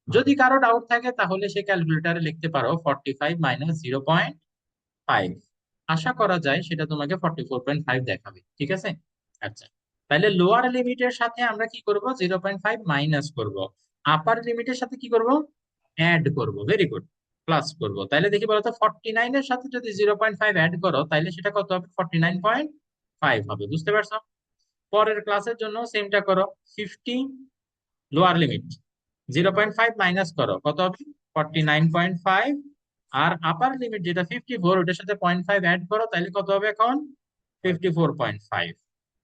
যদি কারো ডাউট থাকে তাহলে সে ক্যালকুলেটারে লিখতে পারো 45 মাইনাস 0.5। আশা করা যায় সেটা তোমাকে 44.5 দেখাবে, ঠিক আছে? আচ্ছা, তাহলে লোয়ার লিমিটের সাথে আমরা কি করব? 0.5 মাইনাস করব। আপার লিমিটের সাথে কি করব? অ্যাড করব। ভেরি গুড, প্লাস করব। তাহলে দেখি বলতো, 49 এর সাথে যদি 0.5 অ্যাড করো তাহলে সেটা কত হবে? 49.5 হবে। বুঝতে পারছো? পরের ক্লাসের জন্য সেমটা করো। 50 লোয়ার লিমিট, 0.5 মাইনাস করো, কত হবে? 49.5। আর আপার লিমিট যেটা 54, ওটার সাথে 0.5 অ্যাড করো, তাহলে কত হবে এখন? 54.5।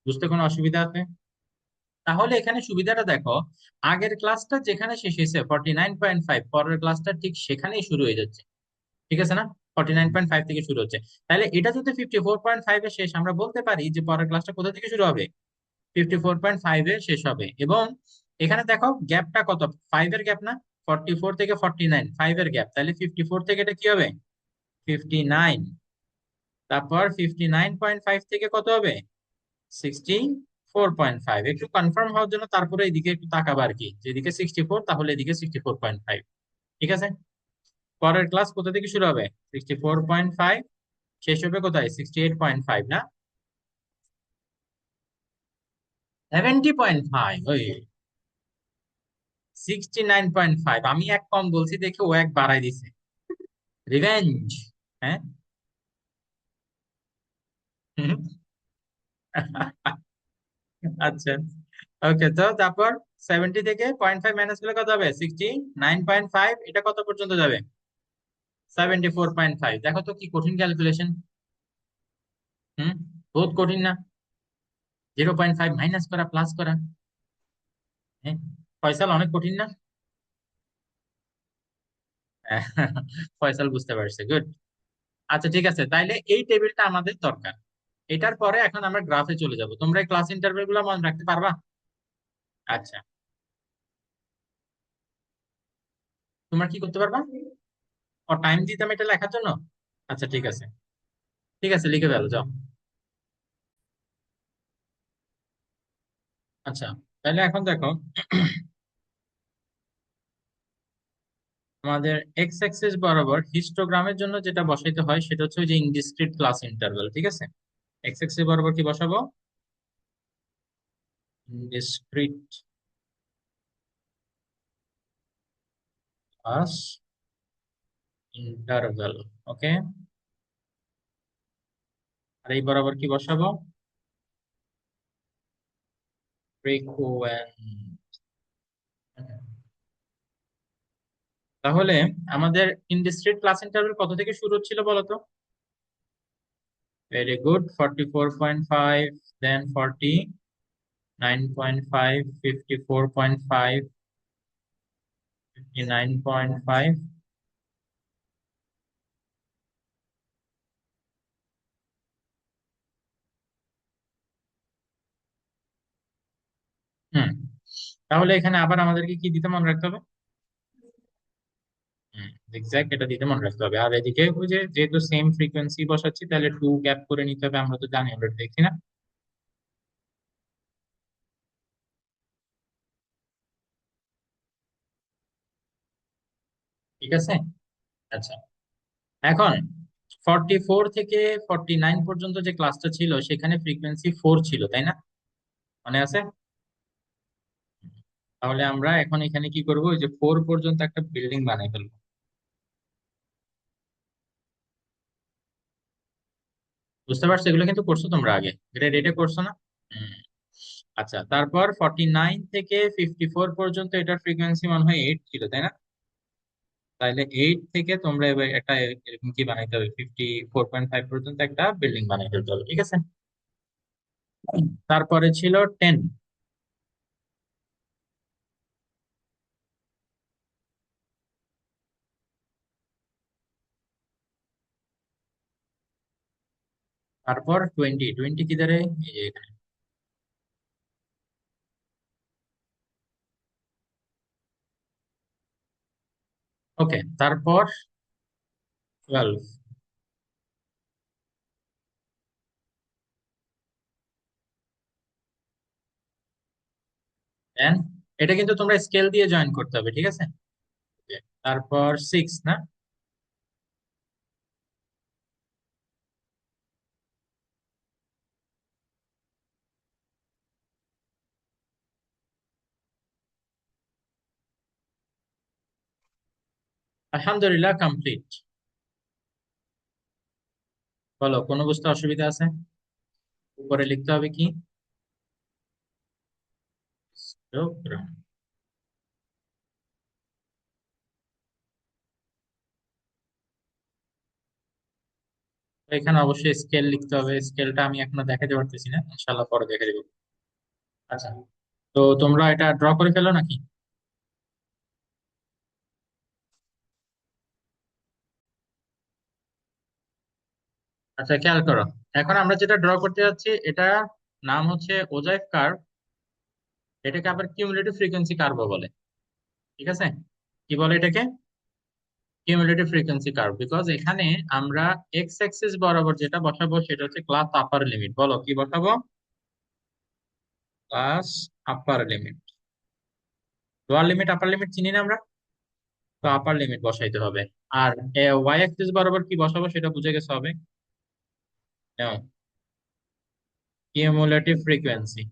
বুঝতে কোনো অসুবিধা আছে? তাহলে এখানে সুবিধাটা দেখো, আগের ক্লাসটা যেখানে শেষ হয়েছে 49.5, পরের ক্লাসটা ঠিক সেখানেই শুরু হয়ে যাচ্ছে, ঠিক আছে না? 49.5 থেকে শুরু হচ্ছে। তাহলে এটা যদি 54.5 এ শেষ, আমরা বলতে পারি যে পরের ক্লাসটা কোথা থেকে শুরু হবে? 54.5 এ শেষ হবে। এবং এখানে দেখো গ্যাপটা কত? 5 এর গ্যাপ না? 44 থেকে 49, 5 এর গ্যাপ, তাহলে 54 থেকে এটা কি হবে? 59। তারপর 59.5 থেকে কত হবে? 64.5। একটু কনফার্ম হওয়ার জন্য তারপরে এদিকে একটু তাকাবা আর কি, যেদিকে 64 তাহলে এদিকে 64.5। ঠিক আছে, পরের ক্লাস কোথা থেকে শুরু হবে? 64.5, শেষ হবে কোথায়? 68.5 না? 70.5? ওই 69.5, আমি এক কম বলছি দেখে ও এক বাড়াই দিছে। রিভেঞ্জ। হ্যাঁ। হুম। আচ্ছা, ওকে, তো তারপর 70 থেকে 0.5 মাইনাস করলে কত হবে? 69.5। এটা কত পর্যন্ত যাবে? 74.5। দেখো তো কি কঠিন ক্যালকুলেশন। হুম, বহুত কঠিন না? 0.5 মাইনাস করা প্লাস করা। হ্যাঁ, ফয়সাল অনেক কঠিন না? ফয়সাল বুঝতে পারছে, গুড। আচ্ছা ঠিক আছে, তাইলে এই টেবিলটা আমাদের দরকার। এটার পরে এখন আমরা গ্রাফে চলে যাব। তোমরা ক্লাস ইন্টারভেল গুলো মনে রাখতে পারবা? আচ্ছা, তোমরা কি করতে পারবা? ও টাইম দিতাম এটা লেখার জন্য? আচ্ছা ঠিক আছে, ঠিক আছে, লিখে ফেলো যাও। আচ্ছা, তাহলে এখন দেখো, আমাদের এক্স অ্যাক্সিস বরাবর হিস্টোগ্রামের জন্য যেটা বসাইতে হয় সেটা হচ্ছে ওই যে ইনডিসক্রিট ক্লাস ইন্টারভ্যাল। ঠিক আছে, এক্স অ্যাক্সিস বরাবর কি বসাবো? ইনডিসক্রিট ক্লাস ইন্টারভ্যাল। ওকে, আর এই বরাবর কি বসাবো? ফ্রিকোয়েন্ট। তাহলে আমাদের ইনডিসক্রিট ক্লাস ইন্টারভ্যাল কত থেকে শুরু হচ্ছিল বলো তো? ভেরি গুড, 44.5, দেন 49.5, 54.5, 59.5। হুম, তাহলে এখানে আবার আমাদেরকে কি দিতে মনে রাখতে হবে? এক্সাক্ট, এটা দিতে মনে রাখতে হবে। আর এদিকে ওই যে যেহেতু সেম ফ্রিকোয়েন্সি বসাচ্ছি, তাহলে টু গ্যাপ করে নিতে হবে, আমরা তো জানি, অলরেডি দেখছি না? ঠিক আছে। আচ্ছা, এখন 44 থেকে 49 পর্যন্ত যে ক্লাসটা ছিল সেখানে ফ্রিকোয়েন্সি 4 ছিল, তাই না? মনে আছে? তাহলে আমরা এখন এখানে কি করব, ওই যে 4 পর্যন্ত একটা বিল্ডিং বানাই ফেলবো। বুঝতে পারছো? এগুলো কিন্তু করছো তোমরা আগে, গ্রেড 8-এ করছো না? হুম। আচ্ছা, তারপর 49 থেকে 54 পর্যন্ত এটার ফ্রিকোয়েন্সি মনে হয় 8 ছিল, তাই না? তাহলে 8 থেকে তোমরা এবার একটা এরকম কি বানাইতে হবে, 54.5 পর্যন্ত একটা বিল্ডিং বানাই ফেলতে হবে। ঠিক আছে, তারপরে ছিল 10। তারপর 20, 20 কিধারে? এই যে এখানে। ওকে, তারপর 12। দেন এটা কিন্তু তোমরা স্কেল দিয়ে জয়েন করতে হবে, ঠিক আছে? Okay, তারপর 6 না? আলহামদুলিল্লাহ, কমপ্লিট। বলো, কোনো বুঝতে অসুবিধা আছে? উপরে লিখতে হবে কি? হিস্টোগ্রাম। এখানে অবশ্যই স্কেল লিখতে হবে, স্কেলটা আমি এখনো দেখাতে পারতেছি না, ইনশাল্লাহ পরে দেখে দেবো। আচ্ছা, তো তোমরা এটা ড্র করে ফেলো নাকি? আচ্ছা, খেয়াল করো, এখন আমরা যেটা ড্র করতে যাচ্ছি এটা নাম হচ্ছে ওজাইভ কার্ভ। এটাকে আবার কিউমুলেটিভ ফ্রিকোয়েন্সি কার্ভও বলে। ঠিক আছে, কি বলে এটাকে? কিউমুলেটিভ ফ্রিকোয়েন্সি কার্ভ, বিকজ এখানে আমরা এক্স অ্যাক্সিস বরাবর যেটা বসাবো সেটা হচ্ছে ক্লাস আপার লিমিট। বলো কি বসাবো? Class upper limit. Lower limit upper limit চিনি না আমরা, তো আপার লিমিট বসাইতে হবে। আর ওয়াই অ্যাক্সিস বরাবর কি বসাবো সেটা বুঝে গেছে হবে। কিউমুলেটিভ ফ্রিকোয়েন্সি,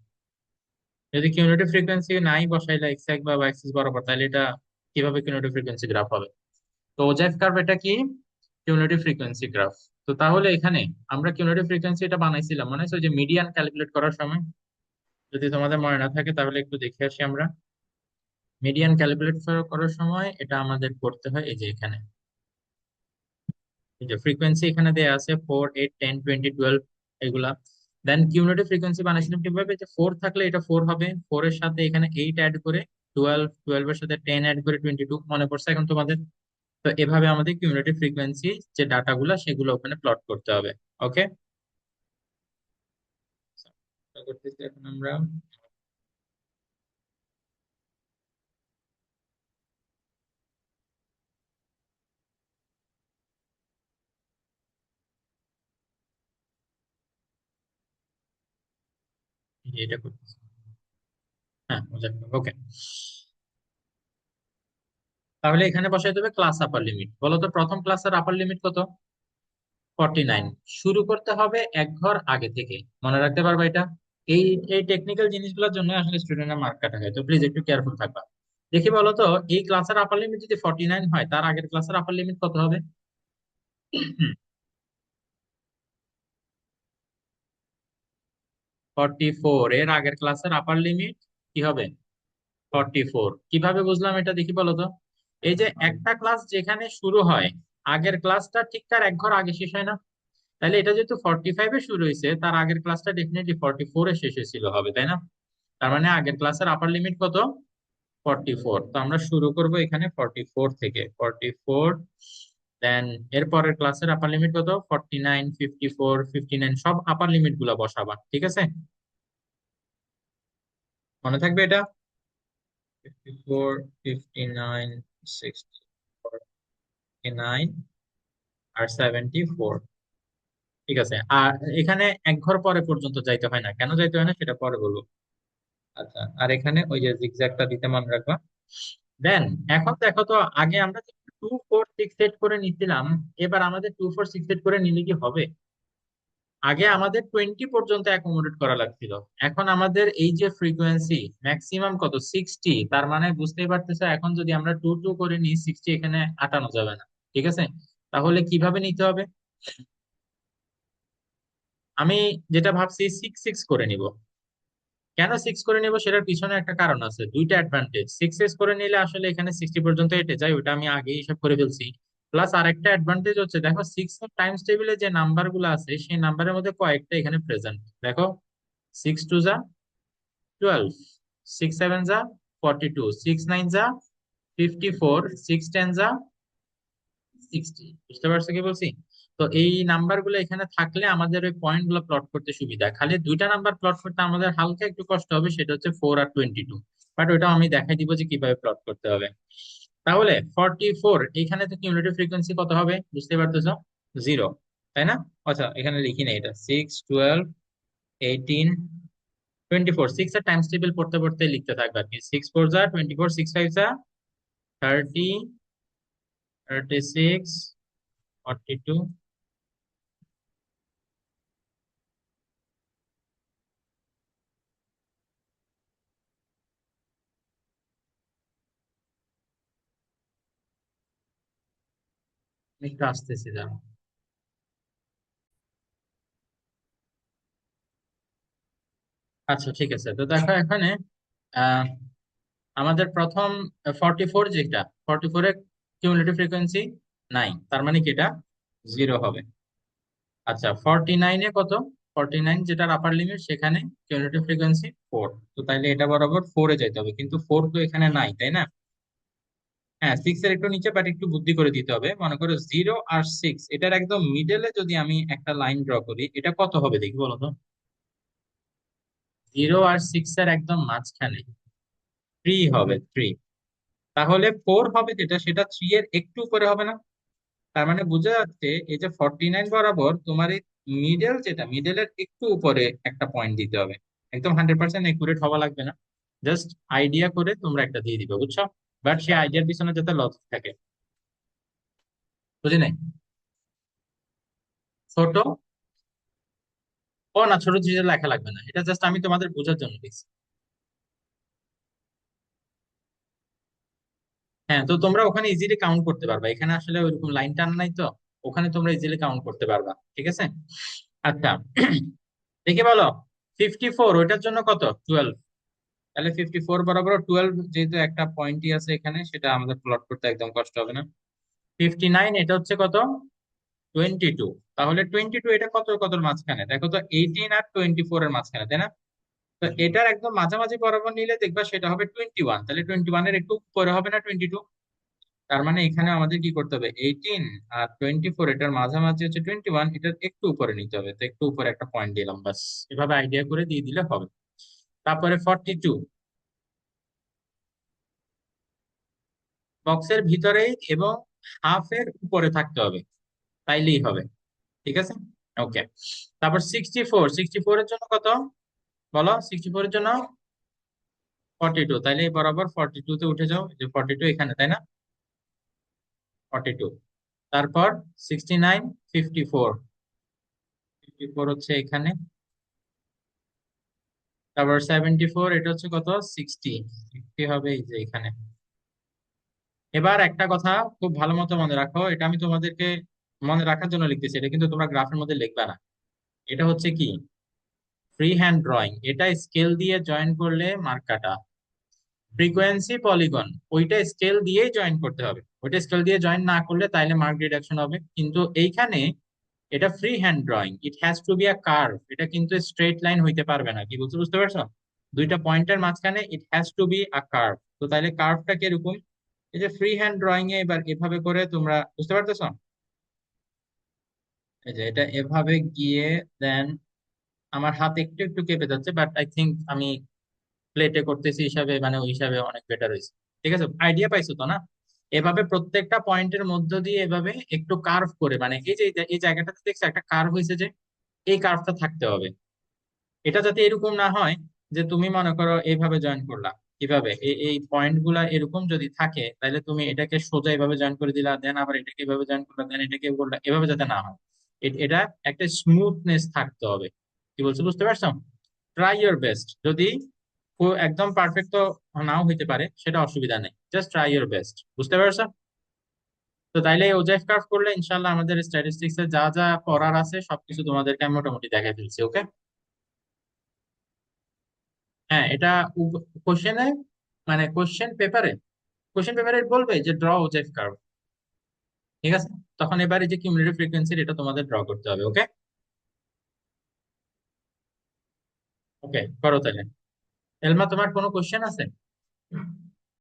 যদি কিউমুলেটিভ ফ্রিকোয়েন্সি নাই বসাইলে এক্স বা ওয়াই অ্যাক্সিস বরাবর, তাহলে এটা কিভাবে কিউমুলেটিভ ফ্রিকোয়েন্সি গ্রাফ হবে? তো ওজেভ কার্ভ এটা কি? Cumulative frequency graph. তো তাহলে এখানে আমরা কিউমুলেটিভ ফ্রিকোয়েন্সি এটা বানাইছিলাম মনে আছে ওই যে মিডিয়ান ক্যালকুলেট করার সময়? যদি তোমাদের মনে না থাকে তাহলে একটু দেখে আসি আমরা। মিডিয়ান ক্যালকুলেট করার সময় এটা আমাদের করতে হয় এই যে এখানে, এই যে ফ্রিকোয়েন্সি এখানে দেয়া আছে 4, 8, 10, 20, 12 এগুলা। দেন কিউমুলেটিভ ফ্রিকোয়েন্সি বানাইছিলাম কিভাবে, যে 4 থাকলে এটা 4 হবে, 4 এর সাথে এখানে 8 অ্যাড করে 12, 12 এর সাথে 10 অ্যাড করে 22। মনে পড়ছে এখন তোমাদের? তো এভাবে আমাদের কিউমুলেটিভ ফ্রিকোয়েন্সি যে ডাটাগুলো সেগুলো ওখানে প্লট করতে হবে। ওকে, করতেছি এখন আমরা। এই যে এটা করতেছি। হ্যাঁ, ওকে। তাহলে এখানে বসাই দেবে ক্লাস আপার লিমিট। বলো তো প্রথম ক্লাসের আপার লিমিট কত? 49। শুরু করতে হবে এক ঘর আগে থেকে, মনে রাখতে পারবা এটা? এই এই টেকনিক্যাল জিনিসগুলোর জন্য আসলে স্টুডেন্টরা মার্ক কাটা হয়, তো প্লিজ একটু কেয়ারফুল থাকবা। দেখি বলো তো, এই ক্লাসের আপার লিমিট যদি 49 হয়, তার আগের ক্লাসের আপার লিমিট কত হবে? 44। এর আগের ক্লাসের আপার লিমিট কি হবে? 44। কিভাবে বুঝলাম এটা দেখি বলো তো। এই যে একটা ক্লাস যেখানে শুরু হয়, আগের ক্লাসটা ঠিক তার এক ঘর আগে শেষ হয় না? তাহলে এটা যেহেতু 45-এ শুরু হয়েছে, তার আগের ক্লাসটা ডেফিনেটলি 44-এ শেষ হয়েছিল হবে, তাই না? তার মানে আগের ক্লাসের আপার লিমিট কত? 44। তো আমরা শুরু করব এখানে 44 থেকে, 44। দেন এর পরের ক্লাসের আপার লিমিট কত? 49, 54, 59, সব আপার লিমিট গুলা বসাবা, ঠিক আছে? মনে থাকবে এটা? 54, 59, 60, 49 আর 74। ঠিক আছে। আর এখানে এক ঘর পরে পর্যন্ত যাইতে হয় না, কেন যাইতে হয় না সেটা পরে বলবো। আচ্ছা, আর এখানে ওই যে জিগজ্যাগটা দিতে মনে রাখবা। দেন এখন দেখো তো, আগে আমরা 2, 4, 6 সেট করে নিছিলাম, এবার আমাদের 2, 4, 6 সেট করে নিলে কি হবে? আগে আমাদের 20 পর্যন্ত অ্যাকোমোডেট করা লাগছিল, এখন আমাদের এই যে ফ্রিকোয়েন্সি ম্যাক্সিমাম কত? 60। তার মানে বুঝতেই পারতেছো, এখন যদি আমরা 2, 2 করে নিই, 60 এখানে আটানো যাবে না। ঠিক আছে, তাহলে কিভাবে নিতে হবে? আমি যেটা ভাবছি 6, 6 করে নিব। কেন 6 করে নিব সেটার পিছনে একটা কারণ আছে, দুইটা অ্যাডভান্টেজ। 6 করে নিলে আসলে এখানে 60 পর্যন্ত এটে যায়, ওটা আমি আগেই হিসাব করে ফেলছি। প্লাস আরেকটা অ্যাডভান্টেজ হচ্ছে, দেখো 6 এর টাইমস টেবিলে যে নাম্বার গুলো আছে সেই নাম্বারের মধ্যে কয়েকটা এখানে প্রেজেন্ট। দেখো, 6 2 যা 12, 6 7 যা 42, 6 9 যা 54, 6 10 যা 60। বুঝতে পারছো কি বলছি? তো এই নাম্বার গুলো এখানে থাকলে আমাদের ওই পয়েন্ট গুলো প্লট করতে সুবিধা। খালি দুইটা নাম্বার প্লট করতে আমাদের হালকা একটু কষ্ট হবে, সেটা হচ্ছে 4 আর 22। বাট ওইটা আমি দেখাই দিব যে কিভাবে প্লট করতে হবে। তাহলে 44, এখানে তো কিউমুলেটিভ ফ্রিকোয়েন্সি কত হবে বুঝতে পারতেছো? 0, তাই না? আচ্ছা, এখানে লিখি না, এটা 6, 12, 18, 24। 6 এর টাইমস টেবিল পড়তে পড়তে লিখতে থাকবে আর কি। 6 4 যা 24, 6 5 যা 30, 36, 42। একটু আসতেছি, দাঁড়াও। আচ্ছা ঠিক আছে, তো দেখো এখানে আহ, আমাদের প্রথম 44, যেটা 44 এর কিউমুলেটিভ ফ্রিকোয়েন্সি নাই, তার মানে কি এটা 0 হবে। আচ্ছা, 49-এ কত? 49 যেটার আপার লিমিট, সেখানে কিউমুলেটিভ ফ্রিকোয়েন্সি 4। তো তাইলে এটা বরাবর 4-এ যাইতে হবে, কিন্তু 4 তো এখানে নাই, তাই না? হ্যাঁ, 6 এর একটু নিচে, বাট একটু বুদ্ধি করে দিতে হবে। মনে করো 0 আর 6 এটার একদম মিডলে যদি আমি একটা লাইন ড্র করি, এটা কত হবে দেখি বলো তো? 0 আর 6 এর একদম মাঝখানে 3 হবে, 3। তাহলে 4 হবে যেটা, সেটা 3 এর একটু উপরে হবে না? তার মানে বোঝা যাচ্ছে এই যে 49 বরাবর তোমার এই মিডল, যেটা মিডলের একটু উপরে একটা পয়েন্ট দিতে হবে। একদম 100% একুরেট হওয়া লাগবে না, জাস্ট আইডিয়া করে তোমরা একটা দিয়ে দিবে, বুঝছো? বাট সেই আইডিয়ার পিছনে যাতে লজিক থাকে। বুঝি নাই? ছোট, ও না, ছোট চিঠি লেখা লাগবে না, এটা জাস্ট আমি তোমাদের বোঝার জন্য দিচ্ছি। হ্যাঁ, তো তোমরা ওখানে ইজিলি কাউন্ট করতে পারবা, এখানে আসলে ওইরকম লাইন টান নাই তো, ওখানে তোমরা ইজিলি কাউন্ট করতে পারবা, ঠিক আছে? আচ্ছা, দেখে বলো, 54 ওইটার জন্য কত? 12। তাহলে 54 বরাবর 12, যেহেতু একটা পয়েন্টই আছে এখানে, সেটা আমাদের প্লট করতে একদম কষ্ট হবে না। 59 এটা হচ্ছে কত? 22। তাহলে 22 এটা কত কতর মাঝখানে দেখো তো, 18 আর 24 এর মাঝখানে, তাই না? তো এটার একদম মাঝামাঝি বরাবর নিলে দেখবা সেটা হবে 21। তাহলে 21 এর একটু উপরে হবে না 22? তার মানে এখানে আমাদের কি করতে হবে, 18 আর 24, এটার মাঝামাঝি হচ্ছে 21, এটার একটু উপরে নিতে হবে, তো একটু উপরে একটা পয়েন্ট দিলাম বাস। এভাবে আইডিয়া করে দিয়ে দিলে হবে। তারপরে 42, বক্সের ভিতরেই এবং হাফের উপরে থাকতে হবে, তাইলেই হবে, ঠিক আছে? ওকে। তারপর 64, 64 এর জন্য কত বলো? 64 এর জন্য 42, তাইলে এই বরাবর 42 তে উঠে যাও, এই যে 42 এখানে, তাই না? 42। তারপর 69, 54, 54 হচ্ছে এখানে। তারপর 74, এটা হচ্ছে কত? 60, 60 হবে এই যে এখানে। এবার একটা কথা খুব ভালো মতো মনে রাখো, এটা আমি তোমাদেরকে মনে রাখার জন্য লিখতেছি, এটা কিন্তু তোমরা গ্রাফের মধ্যে লিখবা না। এটা হচ্ছে কি, ফ্রি হ্যান্ড ড্রয়িং, এটা স্কেল দিয়ে জয়েন করলে মার্ক কাটা। ফ্রিকোয়েন্সি পলিগন, ওইটা স্কেল দিয়েই জয়েন করতে হবে, ওইটা স্কেল দিয়ে জয়েন না করলে তাইলে মার্ক ডিডাকশন হবে। কিন্তু এইখানে এটা free hand drawing, it has to be a curve, এটা কিন্তু স্ট্রেট লাইন হইতে পারবে না। কি বলছো, বুঝতে পারছো? দুইটা পয়েন্টের মাঝখানে it has to be a curve. তো তাইলে কার্ভটা কিরকম? এই যে ফ্রি হ্যান্ড ড্রয়িং এ এবার এভাবে করে তোমরা বুঝতে পারতেছো, এই যে এটা এভাবে গিয়ে দেন, আমার হাত একটু একটু কেঁপে যাচ্ছে, বাট আই থিংক আমি প্লেটে করতেছি হিসাবে, মানে ওই হিসাবে অনেক বেটার হয়েছে। ঠিক আছে, আইডিয়া পাইছো তো না? এভাবে প্রত্যেকটা পয়েন্টের মধ্য দিয়ে এভাবে একটু কার্ভ করে, মানে এই যে এই জায়গাটাতে দেখছো একটা কার্ভ হয়েছে, যে এই কার্ভটা থাকতে হবে। এটা যাতে এরকম না হয় যে তুমি মনে করো এইভাবে জয়েন করলা, কিভাবে এই এই পয়েন্ট গুলা এরকম যদি থাকে, তাহলে তুমি এটাকে সোজা এভাবে জয়েন করে দিলা, দেন আবার এটাকে এভাবে জয়েন করলা, দেন এটাকে করলা, এভাবে যাতে না হয়। এটা একটা স্মুথনেস থাকতে হবে। কি বলছো, বুঝতে পারছো? Try your best. যদি একদম পারফেক্ট তো নাও হইতে পারে, সেটা অসুবিধা নেই, জাস্ট ট্রাই ইউর বেস্ট। বুঝতে পারছো? তো তাইলে ওজেফ কার্ভ করলে ইনশাল্লাহ আমাদের স্ট্যাটিস্টিক্স এ যা যা পড়ার আছে সবকিছু তোমাদেরকে আমি মোটামুটি দেখাই ফেলছি। ওকে? হ্যাঁ, এটা কোশ্চেনে, মানে কোশ্চেন পেপারে বলবে যে ড্র ওজেফ কার্ভ, ঠিক আছে? তখন এবারে যে কিউমুলেটিভ ফ্রিকোয়েন্সি, এটা তোমাদের ড্র করতে হবে। ওকে? ওকে, করো তাহলে। এলমা, তোমার কোনো কোশ্চেন আছে?